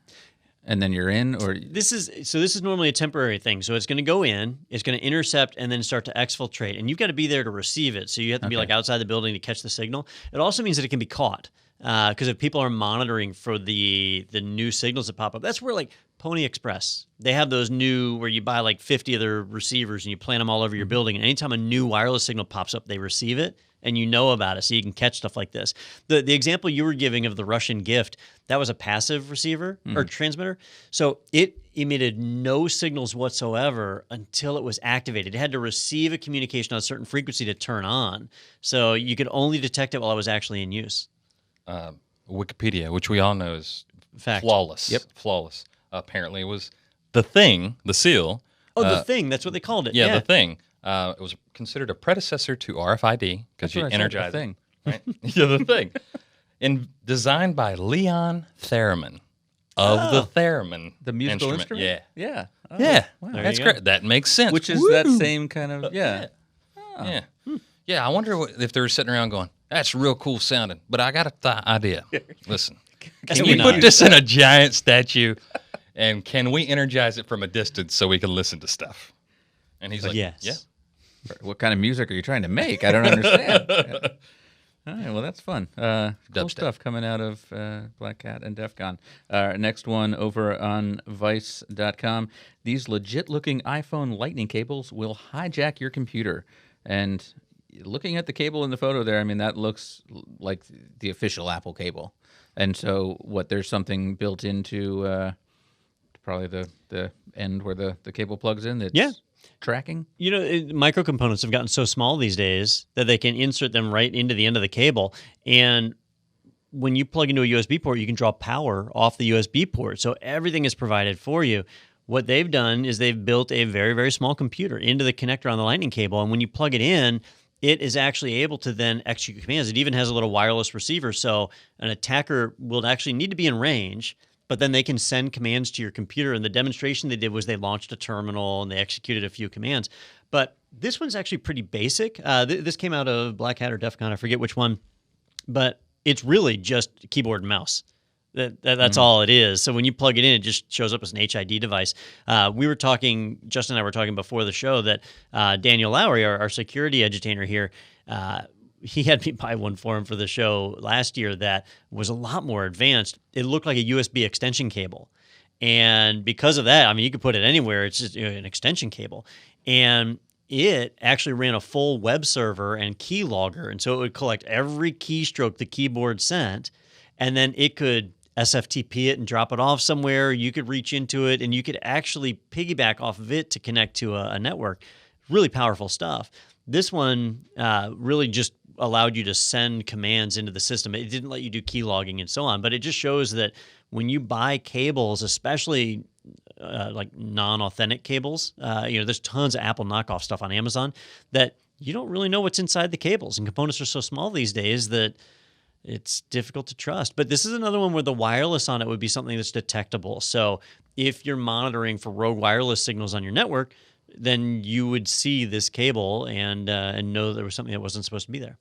and then you're in, or This is normally a temporary thing. So it's going to go in, it's going to intercept, and then start to exfiltrate. And you've got to be there to receive it. So you have to be like outside the building to catch the signal. It also means that it can be caught. Because if people are monitoring for the new signals that pop up, that's where like Pony Express, they have those new where you buy like 50 of their receivers and you plant them all over your building. And anytime a new wireless signal pops up, they receive it and you know about it, so you can catch stuff like this. The example you were giving of the Russian gift, that was a passive receiver or transmitter. So it emitted no signals whatsoever until it was activated. It had to receive a communication on a certain frequency to turn on. So you could only detect it while it was actually in use. Wikipedia, which we all know is Fact. flawless. Yep. Flawless. Apparently, it was the thing, the seal. Oh, the thing. That's what they called it. Yeah, the thing. It was considered a predecessor to RFID because you energize thing. Right? Yeah, the thing. Designed by Leon Theremin of the Theremin. The musical instrument? Yeah. Yeah. Oh, Yeah. wow. That's great. That makes sense. Which is that same kind of, yeah. Yeah. Yeah, I wonder if they were sitting around going, that's real cool sounding, but I got a idea. Listen, can we put this in a giant statue, and can we energize it from a distance so we can listen to stuff? And he's like, yes. Yeah. What kind of music are you trying to make? I don't understand. Yeah. All right, well, that's fun. Cool Dubstep. stuff coming out of Black Cat and DEF CON. Next one over on Vice.com. These legit-looking iPhone lightning cables will hijack your computer. And looking at the cable in the photo there, I mean, that looks like the official Apple cable. And so there's something built into probably the end where the cable plugs in that's tracking? You know, micro components have gotten so small these days that they can insert them right into the end of the cable. And when you plug into a USB port, you can draw power off the USB port. So everything is provided for you. What they've done is they've built a very, very small computer into the connector on the lightning cable. And when you plug it in, it is actually able to then execute commands. It even has a little wireless receiver. So an attacker will actually need to be in range, but then they can send commands to your computer. And the demonstration they did was they launched a terminal and they executed a few commands. But this one's actually pretty basic. This came out of Black Hat or DEF CON, I forget which one. But it's really just keyboard and mouse. That's all it is. So when you plug it in, it just shows up as an HID device. We were talking, Justin and I were talking before the show that Daniel Lowry, our security edutainer here, he had me buy one for him for the show last year that was a lot more advanced. It looked like a USB extension cable. And because of that, I mean, you could put it anywhere. It's just an extension cable. And it actually ran a full web server and key logger. And so it would collect every keystroke the keyboard sent, and then it could SFTP it and drop it off somewhere. You could reach into it, and you could actually piggyback off of it to connect to a network. Really powerful stuff. This one really just allowed you to send commands into the system. It didn't let you do key logging and so on, but it just shows that when you buy cables, especially like non-authentic cables, there's tons of Apple knockoff stuff on Amazon that you don't really know what's inside the cables, and components are so small these days that it's difficult to trust. But this is another one where the wireless on it would be something that's detectable. So if you're monitoring for rogue wireless signals on your network, then you would see this cable and know there was something that wasn't supposed to be there.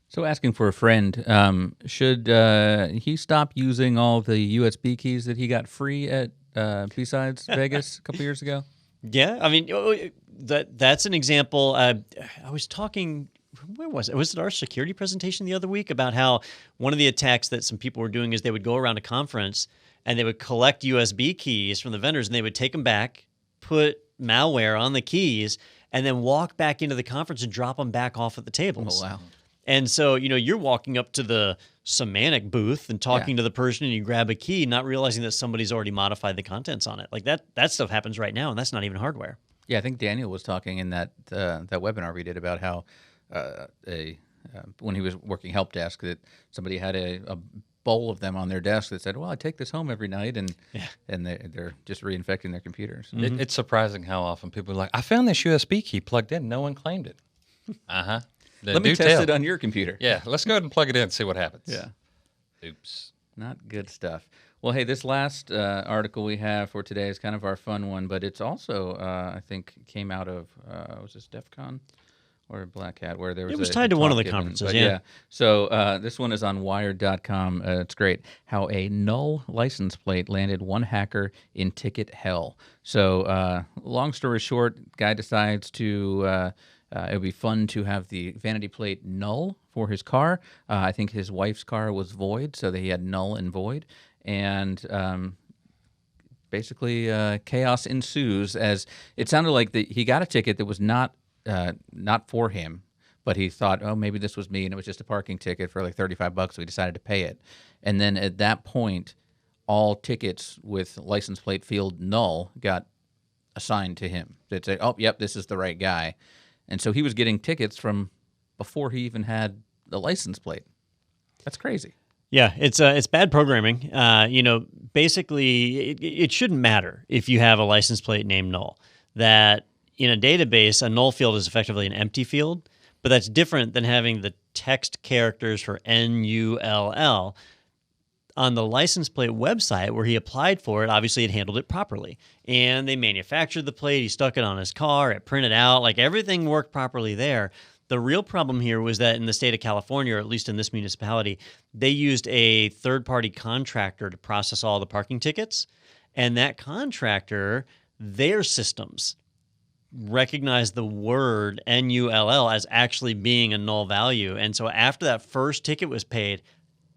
So asking for a friend, should he stop using all the USB keys that he got free at B-Sides Vegas a couple years ago? Yeah, I mean, that's an example. I was talking... Where was it? Was it our security presentation the other week about how one of the attacks that some people were doing is they would go around a conference and they would collect USB keys from the vendors and they would take them back, put malware on the keys, and then walk back into the conference and drop them back off at the tables. Oh, wow. And so, you're walking up to the Symantec booth and talking to the person and you grab a key, not realizing that somebody's already modified the contents on it. Like that stuff happens right now, and that's not even hardware. Yeah, I think Daniel was talking in that webinar we did about how when he was working help desk, that somebody had a bowl of them on their desk that said, well, I take this home every night, and they're just reinfecting their computers. Mm-hmm. It's surprising how often people are like, I found this USB key plugged in. No one claimed it. Uh-huh. Let me test it on your computer. Yeah, let's go ahead and plug it in and see what happens. Yeah. Oops. Not good stuff. Well, hey, this last article we have for today is kind of our fun one, but it's also, I think, came out of, was this DEF CON or Black Hat, where there was It was a tied to one of talk the given. conferences, But yeah. So this one is on Wired.com. It's great. How a null license plate landed one hacker in ticket hell. So long story short, guy decides to... it would be fun to have the vanity plate null for his car. I think his wife's car was void, so that he had null and void. And basically, chaos ensues as it sounded like he got a ticket that was not for him, but he thought, oh, maybe this was me, and it was just a parking ticket for like $35, so he decided to pay it. And then at that point, all tickets with license plate field null got assigned to him. They'd say, oh, yep, this is the right guy. And so he was getting tickets from before he even had the license plate. That's crazy. Yeah, it's bad programming. Basically, it shouldn't matter if you have a license plate named null. That in a database, a null field is effectively an empty field, but that's different than having the text characters for NULL. On the license plate website where he applied for it, obviously it handled it properly. And they manufactured the plate, he stuck it on his car, it printed out, like everything worked properly there. The real problem here was that in the state of California, or at least in this municipality, they used a third-party contractor to process all the parking tickets. And that contractor, their systems recognized the word NULL as actually being a null value. And so after that first ticket was paid,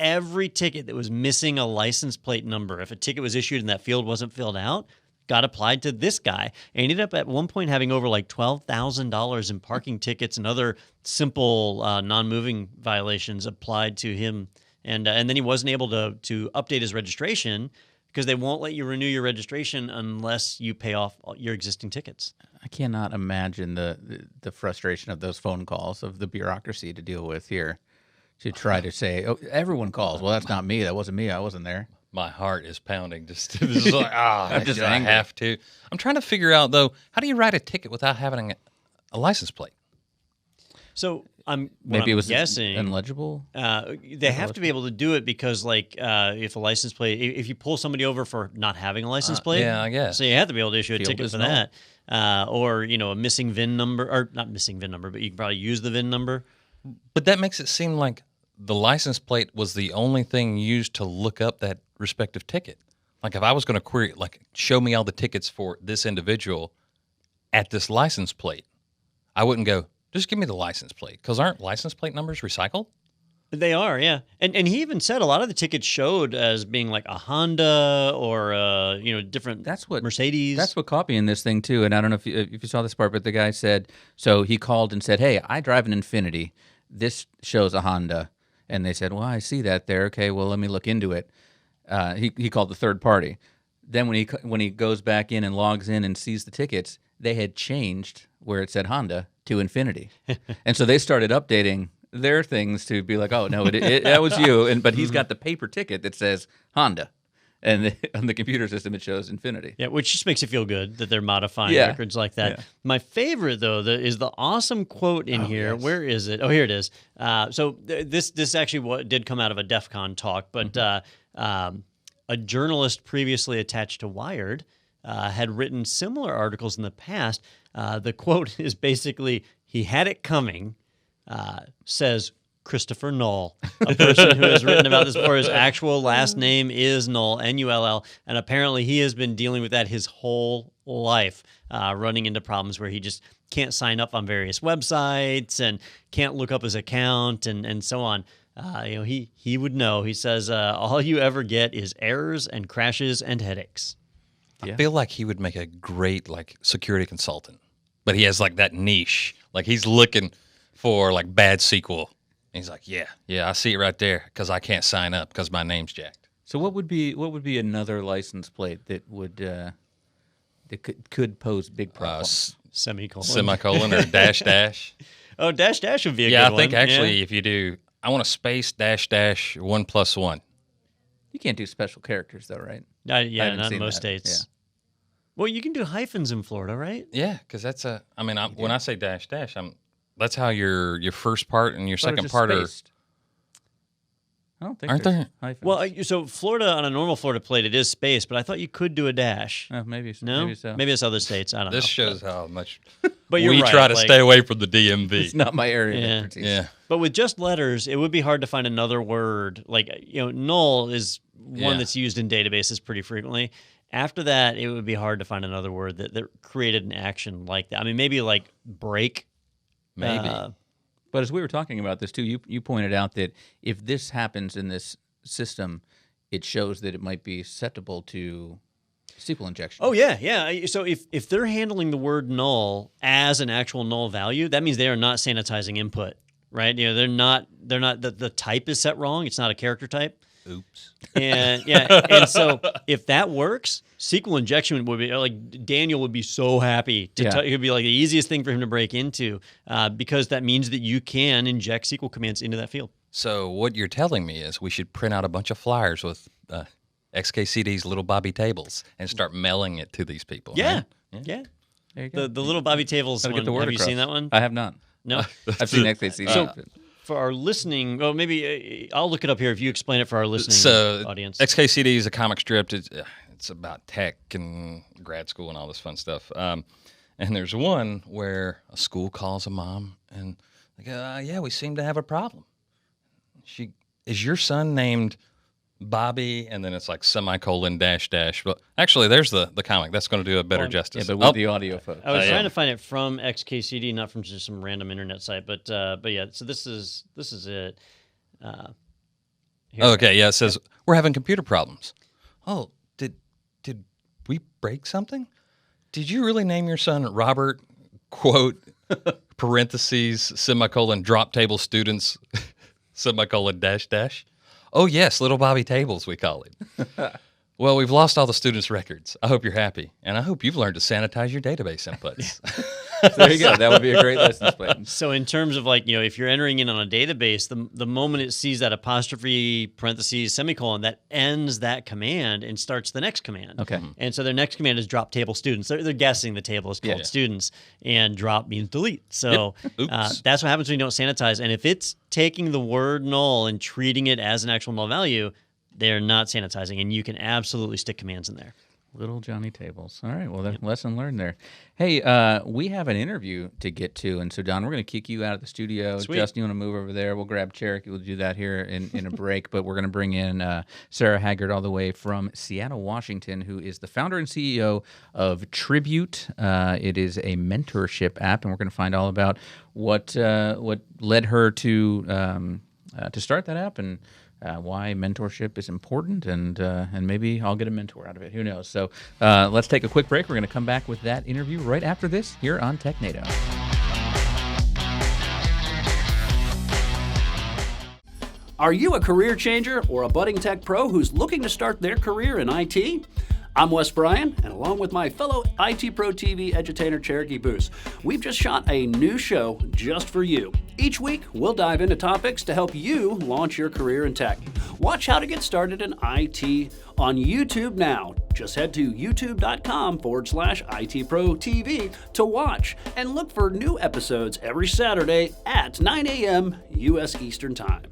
every ticket that was missing a license plate number, if a ticket was issued and that field wasn't filled out, got applied to this guy. And ended up at one point having over like $12,000 in parking tickets and other simple non-moving violations applied to him. And then he wasn't able to update his registration because they won't let you renew your registration unless you pay off your existing tickets. I cannot imagine the frustration of those phone calls, of the bureaucracy to deal with here. To try to say, oh, everyone calls. Well, that's not me. That wasn't me. I wasn't there. My heart is pounding. Just like, I'm just I angry. have to. I'm trying to figure out, though, how do you write a ticket without having a license plate? So Maybe it was guessing illegible. they have to be able to do it because, like, if a license plate, if you pull somebody over for not having a license plate, yeah, I guess. So you have to be able to issue a Field ticket is for null. that, or a missing VIN number, or not missing VIN number, but you can probably use the VIN number. But that makes it seem like the license plate was the only thing used to look up that respective ticket. Like if I was going to query, like, show me all the tickets for this individual at this license plate, I wouldn't go, just give me the license plate. Because aren't license plate numbers recycled? They are, yeah. And he even said a lot of the tickets showed as being like a Honda or different Mercedes. That's what caught me in this thing too. And I don't know if you saw this part, but the guy said, so he called and said, hey, I drive an Infiniti. This shows a Honda. And they said, well, I see that there. Okay, well, let me look into it. He called the third party. Then when he goes back in and logs in and sees the tickets, they had changed where it said Honda to Infiniti. And so they started updating their things to be like, oh, no, that was you. But he's got the paper ticket that says Honda. And on the computer system, it shows Infiniti. Yeah, which just makes you feel good that they're modifying Yeah. records like that. Yeah. My favorite, though, is the awesome quote in here. Yes. Where is it? Oh, here it is. This actually did come out of a DEF CON talk, but a journalist previously attached to Wired had written similar articles in the past. The quote is basically, he had it coming, says Christopher Null, a person who has written about this before. His actual last name is Null, N-U-L-L, and apparently he has been dealing with that his whole life, running into problems where he just can't sign up on various websites and can't look up his account and so on. He would know. He says, all you ever get is errors and crashes and headaches. I feel like he would make a great, like, security consultant. But he has, like, that niche. Like, he's looking for, like, bad SQL. And he's like, yeah, I see it right there because I can't sign up because my name's jacked. So what would be another license plate that would that could pose big problems? Semicolon or dash. Oh, dash would be a good Yeah, one. I think actually if you do, I want a space dash 1 + 1. You can't do special characters though, right? Yeah, haven't not in seen most that. states. Yeah. Well, you can do hyphens in Florida, right? Yeah, because that's when I say dash, that's how your first part and your second part are. I don't think Aren't there's there? hyphens. Well, so Florida, on a normal Florida plate, it is space, but I thought you could do a dash. Maybe so. No? Maybe so. Maybe it's other states. I don't know. This shows how much But you're we right, try to like- stay away from the It's DMV. not my area of Yeah. expertise. Yeah. But with just letters, it would be hard to find another word. Like, null is one Yeah. that's used in databases pretty frequently. After that, it would be hard to find another word that created an action like that. I mean, maybe like break. Maybe. But as we were talking about this too, you pointed out that if this happens in this system, it shows that it might be susceptible to SQL injection. Oh, yeah. So if they're handling the word null as an actual null value, that means they are not sanitizing input, right? They're not the type is set wrong. It's not a character type. Oops. And so if that works, SQL injection would be like Daniel would be so happy to Yeah. it would be like the easiest thing for him to break into because that means that you can inject SQL commands into that field. So what you're telling me is we should print out a bunch of flyers with XKCD's little Bobby tables and start mailing it to these people. Yeah. right? Yeah. There you go. The little Bobby Tables Gotta one. get the word Have you across. seen that one? I have not. No. I've seen XKCD. So for our listening, well, maybe I'll look it up here if you explain it for our listening So audience. XKCD is a comic strip. It's about tech and grad school and all this fun stuff. And there's one where a school calls a mom and they go, yeah, we seem to have a problem. Is your son named Bobby? And then it's like semicolon dash dash. But actually, there's the comic. That's going to do a better Yeah, justice. but with the audio, folks. I was yeah. trying to find it from XKCD, not from just some random internet site. But yeah, so this is it. Here. Okay, yeah, it says we're having computer problems. Oh, did we break something? Did you really name your son Robert, quote, parentheses, semicolon, drop table students, semicolon, dash, dash? Oh, yes, little Bobby Tables, we call him. Well, we've lost all the students' records. I hope you're happy. And I hope you've learned to sanitize your database inputs. There you go. That would be a great license plate. So in terms of like, if you're entering in on a database, the moment it sees that apostrophe, parentheses, semicolon, that ends that command and starts the next command. Okay. And so their next command is drop table students. They're guessing the table is called Yeah. students, and drop means delete. So Oops. that's what happens when you don't sanitize. And if it's taking the word null and treating it as an actual null value, they're not sanitizing, and you can absolutely stick commands in there. Little Johnny Tables. All right. Well, that lesson learned there. Hey, we have an interview to get to, and so Don, we're going to kick you out of the studio. Sweet. Justin, you want to move over there? We'll grab Cherokee. We'll do that here in a break. But we're going to bring in Sarah Haggard all the way from Seattle, Washington, who is the founder and CEO of Tribute. It is a mentorship app, and we're going to find all about what led her to start that app and why mentorship is important, and maybe I'll get a mentor out of it. Who knows? So let's take a quick break. We're going to come back with that interview right after this here on Technado. Are you a career changer or a budding tech pro who's looking to start their career in IT? I'm Wes Bryan, and along with my fellow IT Pro TV edutainer Cherokee Boos, we've just shot a new show just for you. Each week, we'll dive into topics to help you launch your career in tech. Watch how to get started in IT on YouTube now. Just head to youtube.com/IT Pro TV to watch, and look for new episodes every Saturday at 9 a.m. U.S. Eastern Time.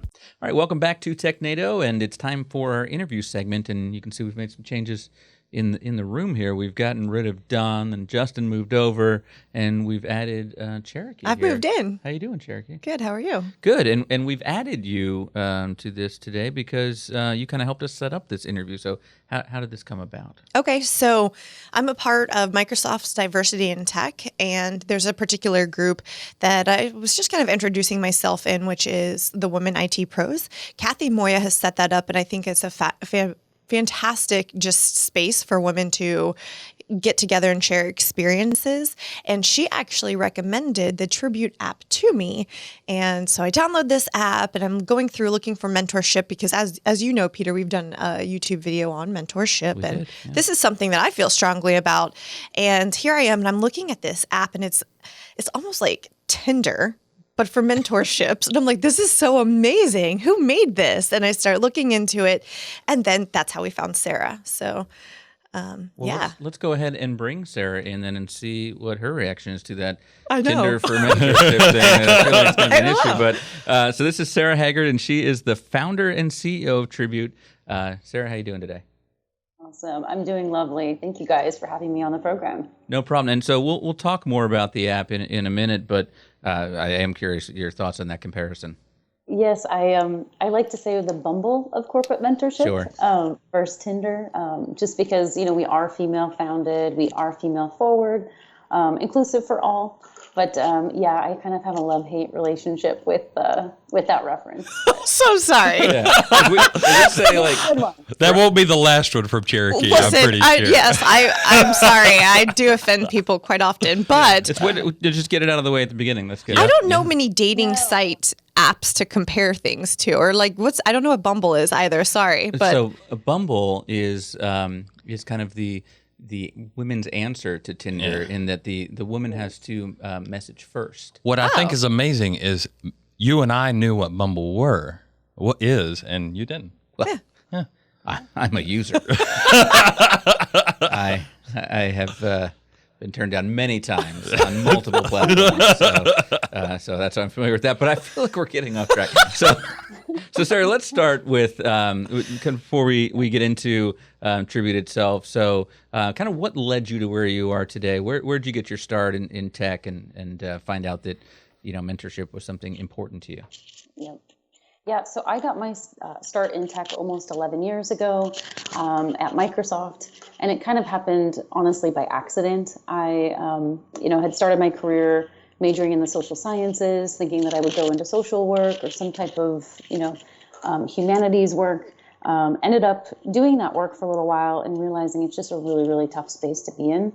All right, welcome back to Technado, and it's time for our interview segment. And you can see we've made some changes in the room here. We've gotten rid of Don, and Justin moved over, and we've added Cherokee. I've here. moved in. How you doing, Cherokee? Good. How are you? Good, and we've added you to this today because you kind of helped us set up this interview. So how did this come about? Okay, so I'm a part of Microsoft's Diversity in Tech, and there's a particular group that I was just kind of introducing myself in, which is the Women IT Pros. Kathy Moya has set that up, and I think it's a fantastic just space for women to get together and share experiences. And she actually recommended the Tribute app to me. And so I download this app, and I'm going through looking for mentorship because as you know, Peter, we've done a YouTube video on mentorship. And this is something that I feel strongly about. And here I am, and I'm looking at this app, and it's almost like Tinder, but for mentorships. And I'm like, this is so amazing. Who made this? And I start looking into it. And then that's how we found Sarah. So Well, yeah. let's go ahead and bring Sarah in then and see what her reaction is to that I know. Tinder for mentorship thing. I feel like it's going to be an I issue. know. But so this is Sarah Haggard, and she is the founder and CEO of Tribute. Sarah, how you doing today? Awesome. I'm doing lovely. Thank you guys for having me on the program. No problem. And so we'll talk more about the app in a minute, but I am curious your thoughts on that comparison. Yes, I like to say the Bumble of corporate mentorship versus Tinder, just because we are female founded, we are female forward, inclusive for all. But I kind of have a love-hate relationship with that reference. So sorry. Yeah. we say like That won't be the last one from Cherokee. Listen, I'm pretty sure. yes, I'm sorry. I do offend people quite often, but it's just get it out of the way at the beginning. That's good. I don't know many dating site apps to compare things to, or like I don't know what Bumble is either. Sorry, but So a Bumble is kind of the women's answer to Tinder in that the woman has to message first. What I think is amazing is you and I knew what Bumble is, and you didn't. Well, I'm a user. I have been turned down many times on multiple platforms, so that's why I'm familiar with that. But I feel like we're getting off track. So Sarah, let's start with before we get into Tribute itself. So, kind of what led you to where you are today? Where'd you get your start in tech and find out that mentorship was something important to you? Yep. Yeah, so I got my start in tech almost 11 years ago at Microsoft, and it kind of happened honestly by accident. I, had started my career majoring in the social sciences, thinking that I would go into social work or some type of, humanities work. Ended up doing that work for a little while and realizing it's just a really, really tough space to be in.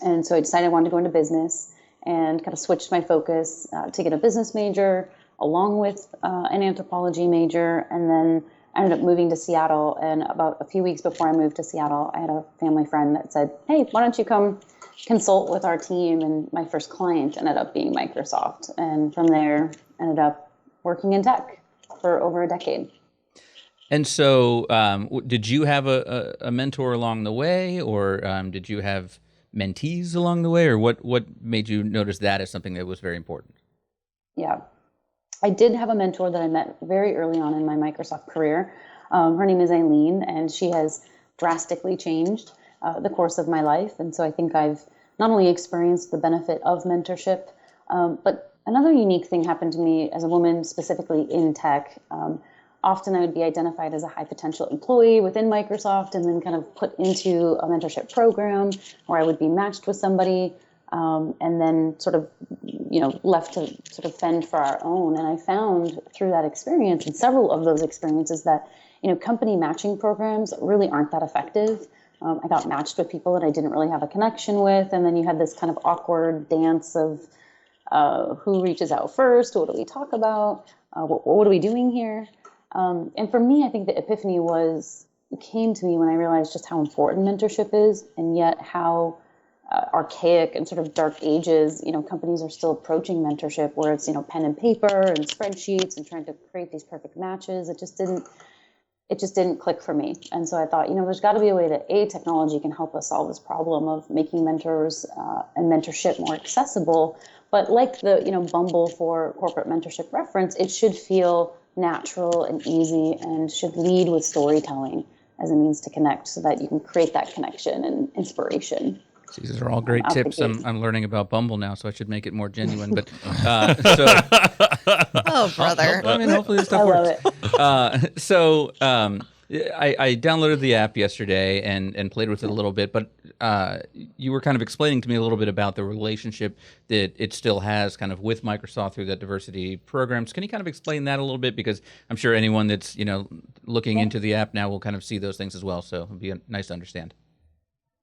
And so I decided I wanted to go into business and kind of switched my focus to get a business major, along with an anthropology major, and then I ended up moving to Seattle. And about a few weeks before I moved to Seattle, I had a family friend that said, hey, why don't you come consult with our team? And my first client ended up being Microsoft. And from there, ended up working in tech for over a decade. And so did you have a mentor along the way, or did you have mentees along the way, or what made you notice that as something that was very important? Yeah. I did have a mentor that I met very early on in my Microsoft career. Her name is Eileen, and she has drastically changed the course of my life. And so I think I've not only experienced the benefit of mentorship, but another unique thing happened to me as a woman, specifically in tech. Often I would be identified as a high potential employee within Microsoft and then kind of put into a mentorship program where I would be matched with somebody. And then sort of, left to sort of fend for our own. And I found through that experience and several of those experiences that, company matching programs really aren't that effective. I got matched with people that I didn't really have a connection with. And then you had this kind of awkward dance of who reaches out first, what do we talk about, what are we doing here? And for me, I think the epiphany came to me when I realized just how important mentorship is, and yet how archaic and sort of dark ages, companies are still approaching mentorship where it's, pen and paper and spreadsheets and trying to create these perfect matches. It just didn't click for me. And so I thought, there's got to be a way that technology can help us solve this problem of making mentors and mentorship more accessible. But like the, Bumble for corporate mentorship reference, it should feel natural and easy and should lead with storytelling as a means to connect so that you can create that connection and inspiration. These are all great tips. I'm learning about Bumble now, so I should make it more genuine. But oh, brother. I mean, hopefully this stuff works. I downloaded the app yesterday and played with it a little bit. But you were kind of explaining to me a little bit about the relationship that it still has kind of with Microsoft through that diversity programs. Can you kind of explain that a little bit? Because I'm sure anyone that's looking into the app now will kind of see those things as well. So it'd be nice to understand.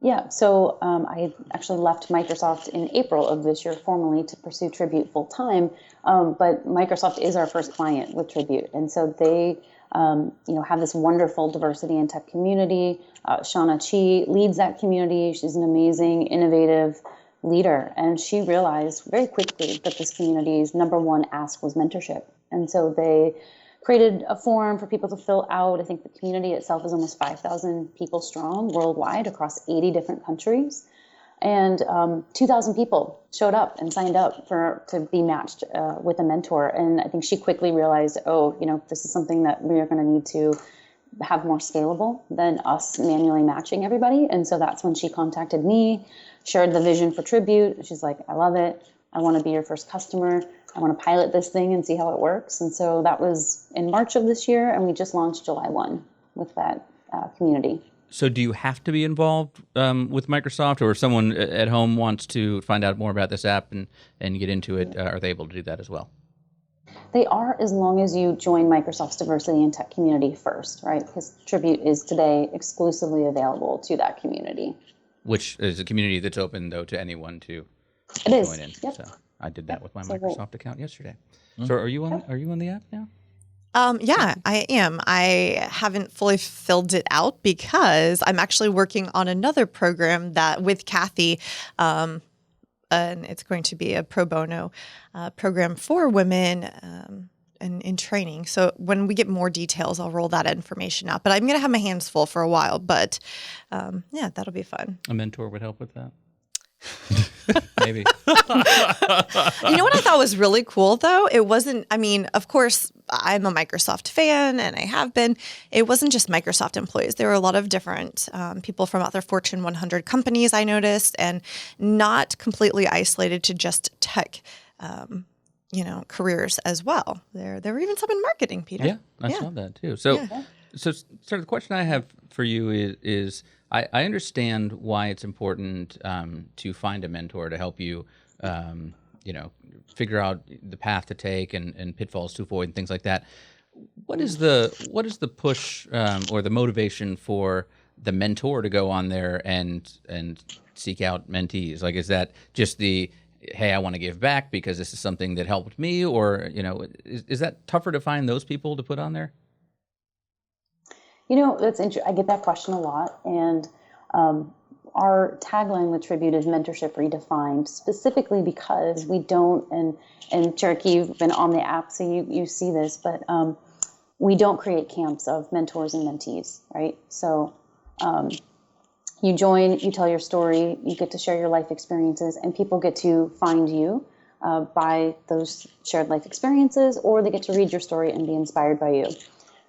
Yeah, so I actually left Microsoft in April of this year formally to pursue Tribute full time, but Microsoft is our first client with Tribute, and so they, have this wonderful diversity and tech community. Shauna Chi leads that community. She's an amazing, innovative leader, and she realized very quickly that this community's number one ask was mentorship, and so they created a form for people to fill out. I think the community itself is almost 5,000 people strong worldwide across 80 different countries. And 2,000 people showed up and signed up to be matched with a mentor. And I think she quickly realized, this is something that we are going to need to have more scalable than us manually matching everybody. And so that's when she contacted me, shared the vision for Tribute. She's like, I love it. I want to be your first customer. I want to pilot this thing and see how it works. And so that was in March of this year, and we just launched July 1 with that community. So do you have to be involved with Microsoft, or if someone at home wants to find out more about this app and get into it, are they able to do that as well? They are, as long as you join Microsoft's diversity and tech community first, right? Because Tribute is today exclusively available to that community. Which is a community that's open, though, to anyone to join in. Yep. So I did that with my So Microsoft account yesterday. So are you on the app now? Yeah, I am. I haven't fully filled it out because I'm actually working on another program that with Kathy, and it's going to be a pro bono program for women and in training. So when we get more details, I'll roll that information out. But I'm going to have my hands full for a while. But yeah, that'll be fun. A mentor would help with that. Maybe. You know what I thought was really cool, though? It wasn't, of course, I'm a Microsoft fan, and I have been. It wasn't just Microsoft employees. There were a lot of different people from other Fortune 100 companies, I noticed, and not completely isolated to just tech, careers as well. There were even some in marketing, Peter. Yeah, I saw that, too. So, the question I have for you is I understand why it's important to find a mentor to help you, figure out the path to take and pitfalls to avoid and things like that. What is the push or the motivation for the mentor to go on there and seek out mentees? Like, is that just hey, I want to give back because this is something that helped me, or is that tougher to find those people to put on there? That's interesting. I get that question a lot, and our tagline with Tribute is mentorship redefined, specifically because we don't, and Cherokee, you've been on the app, so you see this, but we don't create camps of mentors and mentees, right? So you join, you tell your story, you get to share your life experiences, and people get to find you by those shared life experiences, or they get to read your story and be inspired by you.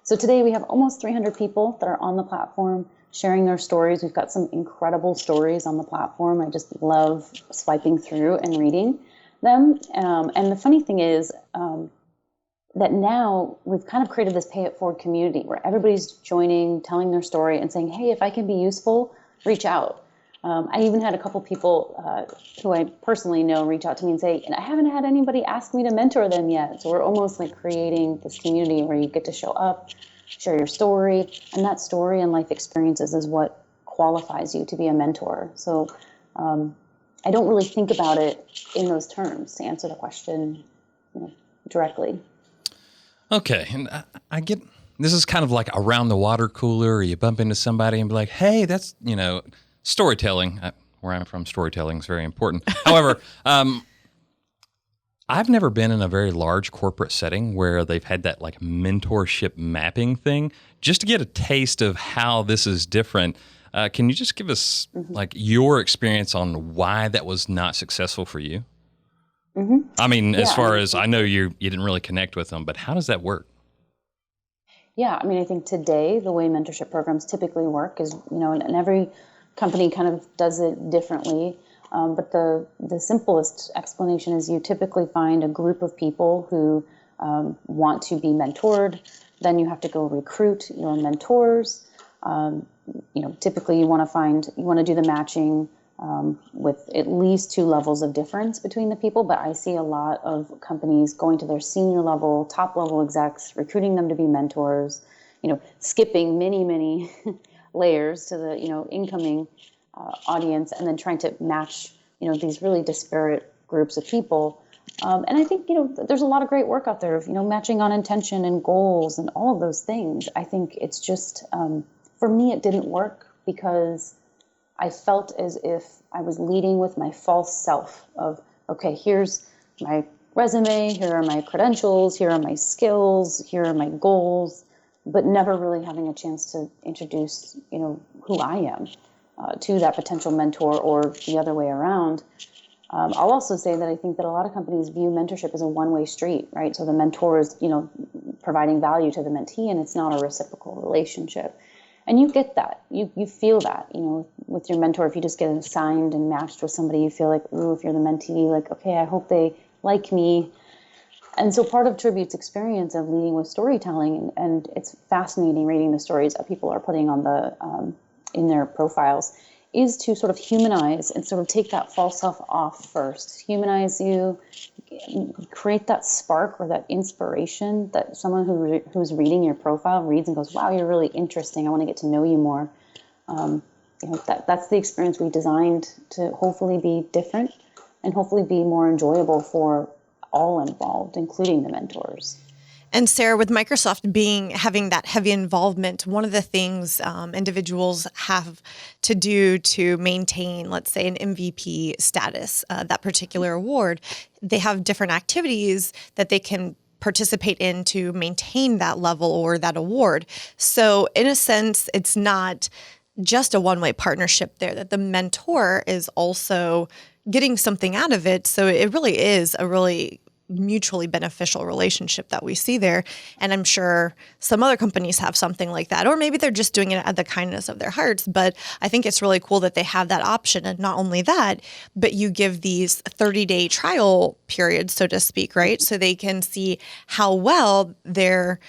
So today we have almost 300 people that are on the platform sharing their stories. We've got some incredible stories on the platform. I just love swiping through and reading them. And the funny thing is that now we've kind of created this pay it forward community where everybody's joining, telling their story and saying, hey, if I can be useful, reach out. I even had a couple people who I personally know reach out to me and say, and I haven't had anybody ask me to mentor them yet. So we're almost like creating this community where you get to show up, share your story, and that story and life experiences is what qualifies you to be a mentor. So I don't really think about it in those terms to answer the question directly. Okay, and I get, this is kind of like around the water cooler, or you bump into somebody and be like, hey, that's, storytelling. Where I'm from, storytelling is very important. However, I've never been in a very large corporate setting where they've had that like mentorship mapping thing. Just to get a taste of how this is different, can you just give us like your experience on why that was not successful for you? Mm-hmm. I mean, as far as I know, you didn't really connect with them, but how does that work? Yeah, I think today the way mentorship programs typically work is, and every company kind of does it differently. But the simplest explanation is you typically find a group of people who want to be mentored. Then you have to go recruit your mentors. Typically you want to do the matching with at least 2 levels of difference between the people. But I see a lot of companies going to their senior level, top level execs, recruiting them to be mentors, skipping many layers to the, incoming audience, and then trying to match, these really disparate groups of people. And I think, there's a lot of great work out there of, matching on intention and goals and all of those things. I think it's just, for me, it didn't work because I felt as if I was leading with my false self of, okay, here's my resume, here are my credentials, here are my skills, here are my goals, but never really having a chance to introduce, who I am to that potential mentor, or the other way around. I'll also say that I think that a lot of companies view mentorship as a one-way street, right? So the mentor is, providing value to the mentee, and it's not a reciprocal relationship. And you get that. You feel that, with your mentor. If you just get assigned and matched with somebody, you feel like, ooh, if you're the mentee, like, okay, I hope they like me. And so part of Tribute's experience of leading with storytelling, and it's fascinating reading the stories that people are putting on the in their profiles, is to sort of humanize and sort of take that false self off first. Humanize you, create that spark or that inspiration that someone who's reading your profile reads and goes, wow, you're really interesting. I want to get to know you more. That's the experience we designed to hopefully be different and hopefully be more enjoyable for all involved, including the mentors. And Sarah, with Microsoft having that heavy involvement, one of the things individuals have to do to maintain, let's say, an MVP status, that particular award, they have different activities that they can participate in to maintain that level or that award. So in a sense, it's not just a one-way partnership there, that the mentor is also getting something out of it. So it really is a really mutually beneficial relationship that we see there. And I'm sure some other companies have something like that, or maybe they're just doing it out of the kindness of their hearts. But I think it's really cool that they have that option. And not only that, but you give these 30-day trial periods, so to speak, right? So they can see how well their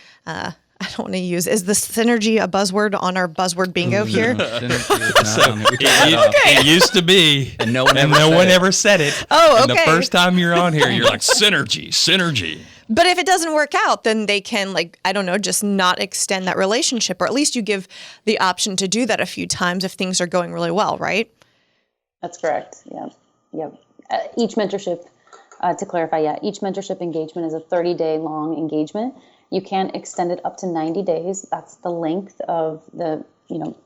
I don't want to use, is the synergy a buzzword on our buzzword bingo here? It used to be, and no one ever said it. Oh, and okay. the first time you're on here, you're like, synergy. But if it doesn't work out, then they can, just not extend that relationship, or at least you give the option to do that a few times if things are going really well, right? That's correct. Yeah. Each mentorship, to clarify, each mentorship engagement is a 30-day long engagement. You can extend it up to 90 days. That's the length of the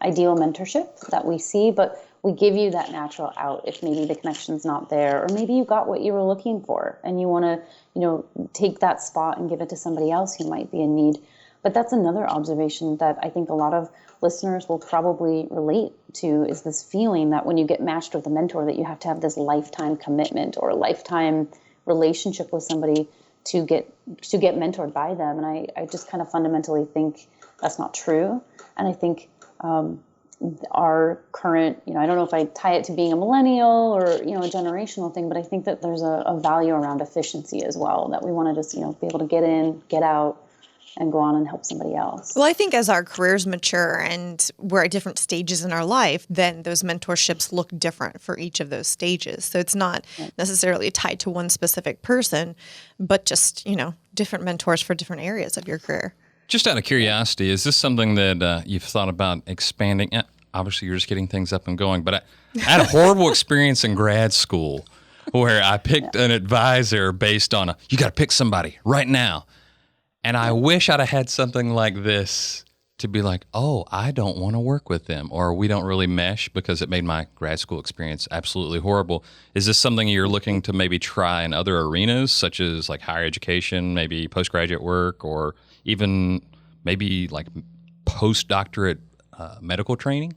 ideal mentorship that we see, but we give you that natural out if maybe the connection's not there, or maybe you got what you were looking for and you want to take that spot and give it to somebody else who might be in need. But that's another observation that I think a lot of listeners will probably relate to, is this feeling that when you get matched with a mentor, that you have to have this lifetime commitment or a lifetime relationship with somebody to get mentored by them. And I just kind of fundamentally think that's not true. And I think our current, I don't know if I tie it to being a millennial or, a generational thing, but I think that there's a value around efficiency as well, that we want to just, be able to get in, get out, and go on and help somebody else. Well, I think as our careers mature and we're at different stages in our life, then those mentorships look different for each of those stages. So it's not necessarily tied to one specific person, but just, different mentors for different areas of your career. Just out of curiosity, is this something that you've thought about expanding? Obviously, you're just getting things up and going, but I had a horrible experience in grad school where I picked an advisor based on you got to pick somebody right now. And I wish I'd have had something like this to be like, oh, I don't want to work with them, or we don't really mesh, because it made my grad school experience absolutely horrible. Is this something you're looking to maybe try in other arenas, such as like higher education, maybe postgraduate work, or even maybe like postdoctorate medical training?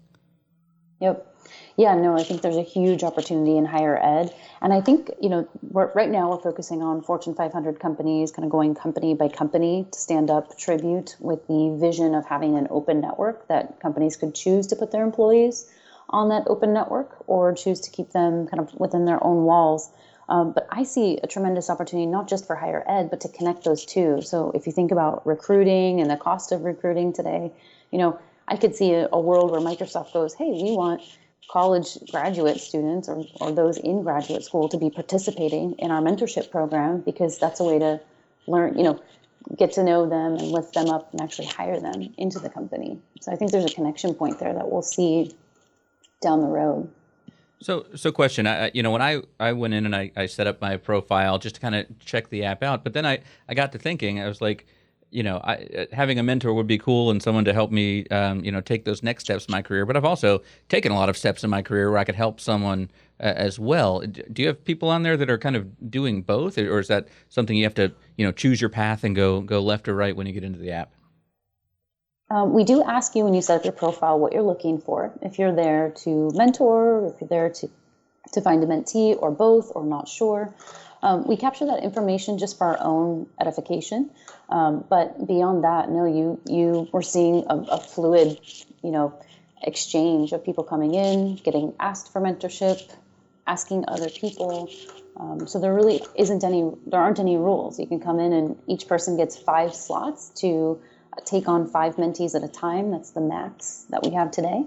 Yep. Yeah, no, I think there's a huge opportunity in higher ed. And I think, right now we're focusing on Fortune 500 companies, kind of going company by company to stand up Tribute with the vision of having an open network that companies could choose to put their employees on that open network or choose to keep them kind of within their own walls. But I see a tremendous opportunity, not just for higher ed, but to connect those two. So if you think about recruiting and the cost of recruiting today, I could see a world where Microsoft goes, hey, we want college graduate students or those in graduate school to be participating in our mentorship program, because that's a way to learn, get to know them and lift them up and actually hire them into the company. So I think there's a connection point there that we'll see down the road. So question, when I went in and I set up my profile just to kind of check the app out, but then I got to thinking, I was like, having a mentor would be cool and someone to help me, take those next steps in my career. But I've also taken a lot of steps in my career where I could help someone as well. Do you have people on there that are kind of doing both, or is that something you have to, choose your path and go left or right when you get into the app? We do ask you when you set up your profile what you're looking for. If you're there to mentor, if you're there to find a mentee, or both, or not sure. We capture that information just for our own edification. But beyond that, no, we're seeing a fluid, exchange of people coming in, getting asked for mentorship, asking other people. So there aren't any rules. You can come in and each person gets 5 slots to take on 5 mentees at a time. That's the max that we have today.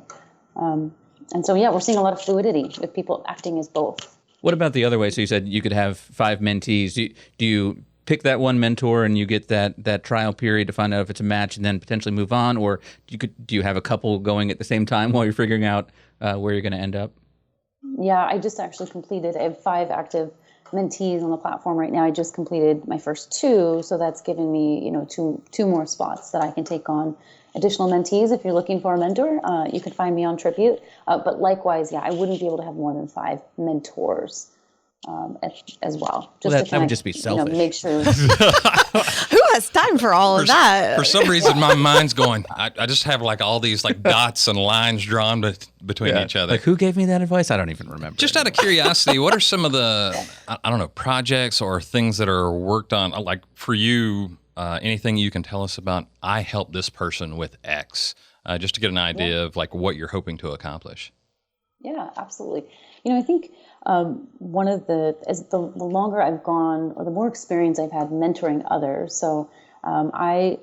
And so, we're seeing a lot of fluidity with people acting as both. What about the other way? So you said you could have 5 mentees. Do you pick that one mentor and you get that trial period to find out if it's a match and then potentially move on? Or do you have a couple going at the same time while you're figuring out where you're going to end up? Yeah, I just actually completed. I have 5 active mentees on the platform right now. I just completed my first 2, so that's given me, two more spots that I can take on additional mentees. If you're looking for a mentor, you can find me on Tribute. But likewise, I wouldn't be able to have more than 5 mentors as well. That would just be selfish. Make sure. Who has time for all of that? For some reason, my mind's going, I just have like all these like dots and lines drawn between each other. Like, who gave me that advice? I don't even remember. Just out of curiosity, what are some of the, I don't know, projects or things that are worked on, like for you, anything you can tell us about, I helped this person with X, just to get an idea of like what you're hoping to accomplish? Yeah, absolutely. I think one of the longer I've gone, or the more experience I've had mentoring others. So I,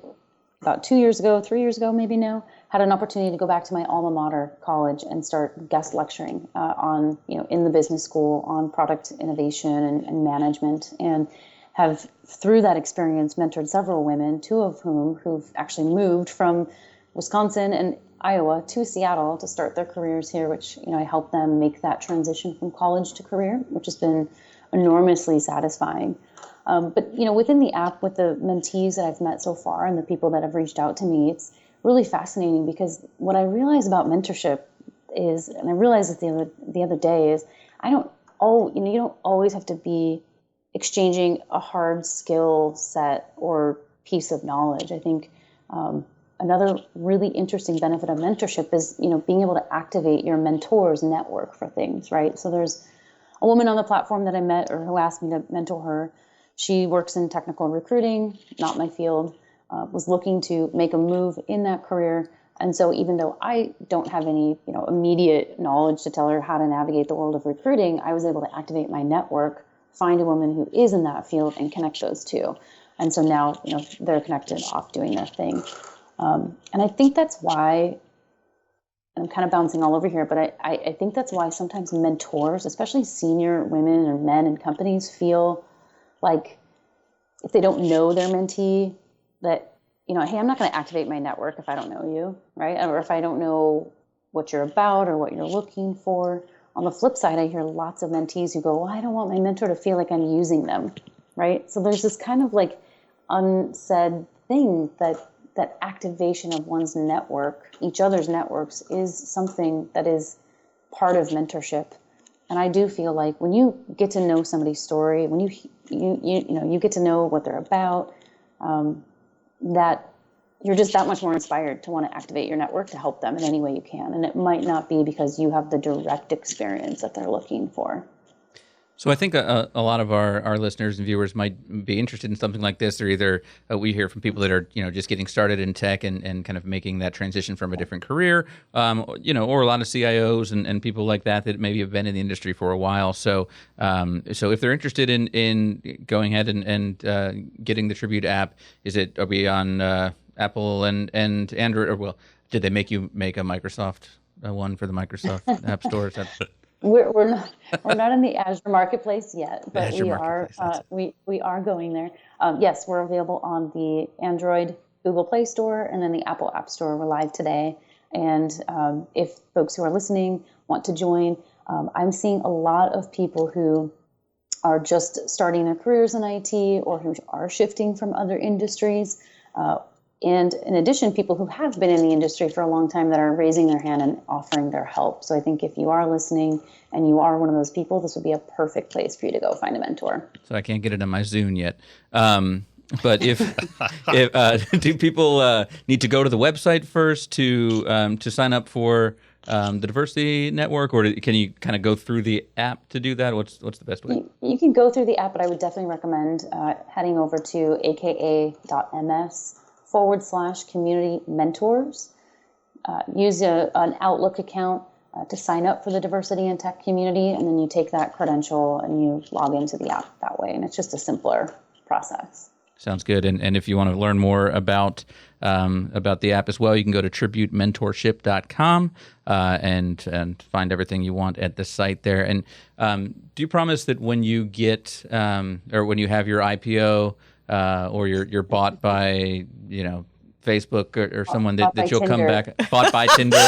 about 3 years ago, maybe now, had an opportunity to go back to my alma mater college and start guest lecturing on, in the business school on product innovation and management, and have through that experience mentored several women, 2 of who've actually moved from Wisconsin and Iowa to Seattle to start their careers here, which, I helped them make that transition from college to career, which has been enormously satisfying. But, within the app, with the mentees that I've met so far and the people that have reached out to me, it's really fascinating, because what I realize about mentorship is, and I realized it the other day, is you don't always have to be exchanging a hard skill set or piece of knowledge. I think another really interesting benefit of mentorship is, being able to activate your mentor's network for things, right? So there's a woman on the platform that I met, or who asked me to mentor her. She works in technical recruiting, not my field, was looking to make a move in that career. And so even though I don't have any, immediate knowledge to tell her how to navigate the world of recruiting, I was able to activate my network, find a woman who is in that field, and connect those 2. And so now, they're connected off doing their thing. And I think that's why, and I'm kind of bouncing all over here, but I think that's why sometimes mentors, especially senior women or men in companies, feel like if they don't know their mentee, that, hey, I'm not going to activate my network if I don't know you, right? Or if I don't know what you're about or what you're looking for. On the flip side, I hear lots of mentees who go, well, I don't want my mentor to feel like I'm using them, right? So there's this kind of like unsaid thing that activation of one's network, each other's networks, is something that is part of mentorship. And I do feel like when you get to know somebody's story, when you get to know what they're about, that you're just that much more inspired to want to activate your network to help them in any way you can. And it might not be because you have the direct experience that they're looking for. So I think a lot of our listeners and viewers might be interested in something like this. Or either we hear from people that are just getting started in tech and kind of making that transition from a different career, or a lot of CIOs and people like that maybe have been in the industry for a while. So if they're interested in going ahead and getting the Tribute app, are we on Apple and Android? Or did they make you make a Microsoft one for the Microsoft App Store? Is that... We're not in the Azure Marketplace yet, but we are going there. Yes, we're available on the Android Google Play Store and then the Apple App Store. We're live today, and if folks who are listening want to join, I'm seeing a lot of people who are just starting their careers in IT or who are shifting from other industries. And in addition, people who have been in the industry for a long time that are raising their hand and offering their help. So I think if you are listening and you are one of those people, this would be a perfect place for you to go find a mentor. So I can't get it on my Zune yet. But if do people need to go to the website first to sign up for the Diversity Network, or can you kind of go through the app to do that? What's the best way? You can go through the app, but I would definitely recommend heading over to aka.ms/community mentors. Use an Outlook account to sign up for the diversity and tech community, and then you take that credential and you log into the app that way, and it's just a simpler process. Sounds good. And if you want to learn more about the app as well, you can go to tributementorship.com and find everything you want at the site there. And do you promise that when you get or when you have your IPO or you're bought by Facebook or someone that you'll Tinder. come back bought by Tinder?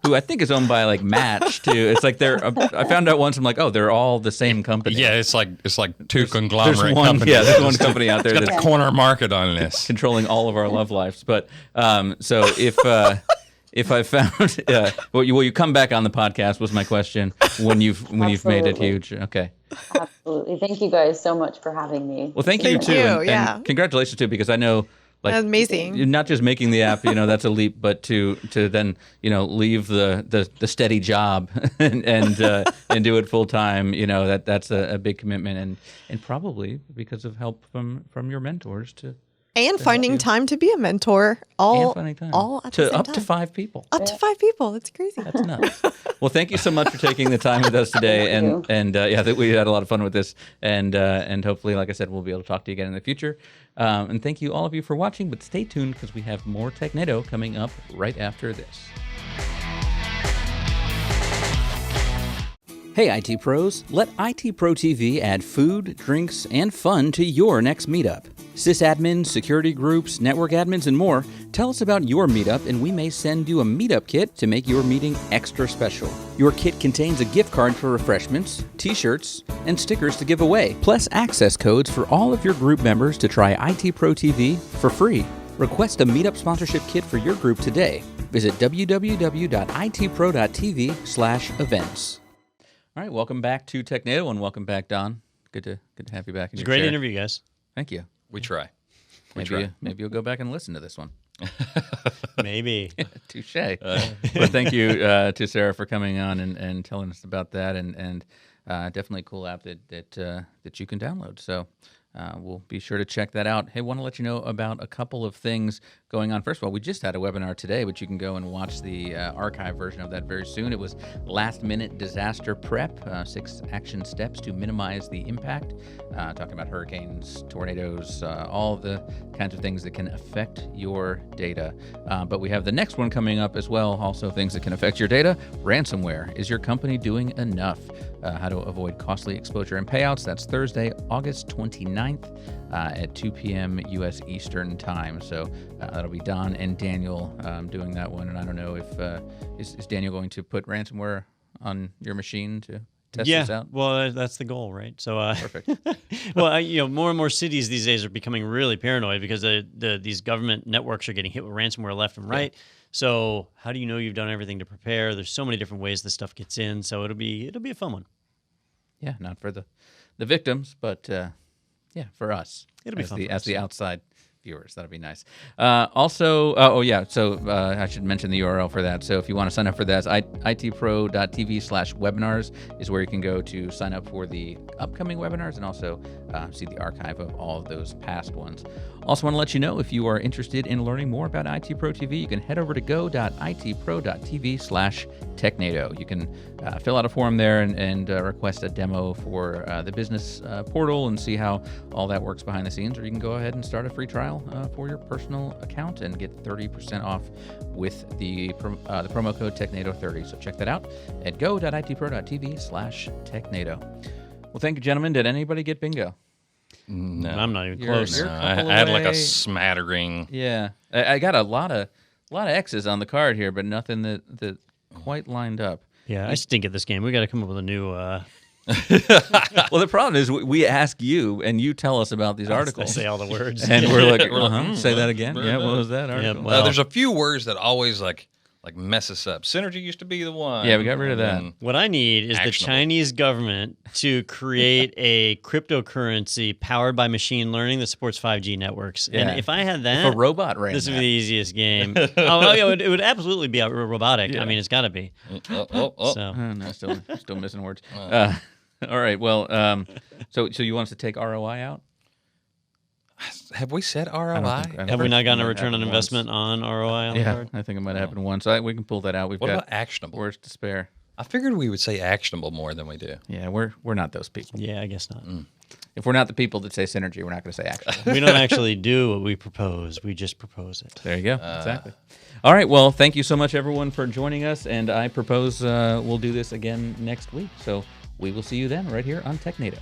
Who I think is owned by like Match too. It's like I found out once. I'm like, oh, they're all the same company. Yeah, it's like two conglomerate companies. Yeah, there's one company out there It's got that's the corner market on this. controlling all of our love lives. But so if I found will you come back on the podcast? Was my question when you've made it huge? Okay. Absolutely. Thank you guys so much for having me. Well, thank you too, and congratulations too, because I know. That's amazing. You're not just making the app, that's a leap, but to then leave the steady job and do it full time, that's a big commitment, and probably because of help from your mentors and finding time to be a mentor, all at the same up time. to 5 people. Up to 5 people. That's crazy. That's nuts. Well, thank you so much for taking the time with us today, and I think we had a lot of fun with this, and hopefully, like I said, we'll be able to talk to you again in the future. And thank you all of you for watching, but stay tuned because we have more Technado coming up right after this. Hey IT pros, let IT Pro TV add food, drinks, and fun to your next meetup. Sysadmins, security groups, network admins, and more, tell us about your meetup and we may send you a meetup kit to make your meeting extra special. Your kit contains a gift card for refreshments, t-shirts, and stickers to give away, plus access codes for all of your group members to try IT Pro TV for free. Request a meetup sponsorship kit for your group today. Visit www.itpro.tv/events. All right, welcome back to Technado, and welcome back, Don. Good to have you back. It's a great interview, guys. Thank you. We try. Maybe you'll go back and listen to this one. Maybe. Touche. But thank you to Sarah for coming on and telling us about that, and definitely a cool app that you can download. So we'll be sure to check that out. Hey, want to let you know about a couple of things going on. First of all, we just had a webinar today, but you can go and watch the archive version of that very soon. It was last-minute disaster prep, 6 action steps to minimize the impact, talking about hurricanes, tornadoes, all the kinds of things that can affect your data. But we have the next one coming up as well, also things that can affect your data. Ransomware. Is your company doing enough? How to avoid costly exposure and payouts. That's Thursday, August 29th at 2 p.m. U.S. Eastern Time. So that'll be Don and Daniel doing that one. And I don't know if is Daniel going to put ransomware on your machine to test this out? Well, that's the goal, right? So Perfect. Well, more and more cities these days are becoming really paranoid because these government networks are getting hit with ransomware left and right. Yeah. So how do you know you've done everything to prepare? There's so many different ways this stuff gets in. So it'll be a fun one. Yeah, not for the victims, but for us. It'll be fun as the outside viewers. That'll be nice. Also, so I should mention the URL for that. So if you want to sign up for that, itpro.tv/webinars is where you can go to sign up for the upcoming webinars and also see the archive of all of those past ones. Also want to let you know, if you are interested in learning more about IT Pro TV, you can head over to go.itpro.tv/Technado. You can fill out a form there and request a demo for the business portal and see how all that works behind the scenes, or you can go ahead and start a free trial for your personal account and get 30% off with the promo code Technado30. So check that out at go.itpro.tv/Technado. Well, thank you, gentlemen. Did anybody get bingo? No, I'm not even close. You're I had like a smattering. Yeah, I got a lot of X's on the card here, but nothing that quite lined up. Yeah, I stink at this game. We got to come up with a new Well, the problem is we ask you, and you tell us about these I articles. say all the words. And we're like, say that again? Yeah, what was that article? well- There's a few words that always like mess us up. Synergy used to be the one. Yeah, we got rid of that. And What I need is the Actionable. Chinese government to create a cryptocurrency powered by machine learning that supports 5G networks. Yeah. And if I had If that, a robot ran this would that. be the easiest game. Yeah, it would absolutely be robotic. Yeah. I mean, it's got to be. Oh. So No, still missing words. All right. Well, so you want us to take ROI out? Have we said ROI? I don't have we think not gotten a it return on happened investment on ROI on the Yeah, card? I think it might have happened once. We can pull that out. We've What got about actionable? words to spare. I figured we would say actionable more than we do. Yeah, we're not those people. Yeah, I guess not. If we're not the people that say synergy, we're not going to say action. We don't actually do what we propose. We just propose it. There you go. Exactly. All right. Well, thank you so much, everyone, for joining us. And I propose we'll do this again next week. So we will see you then right here on Technado.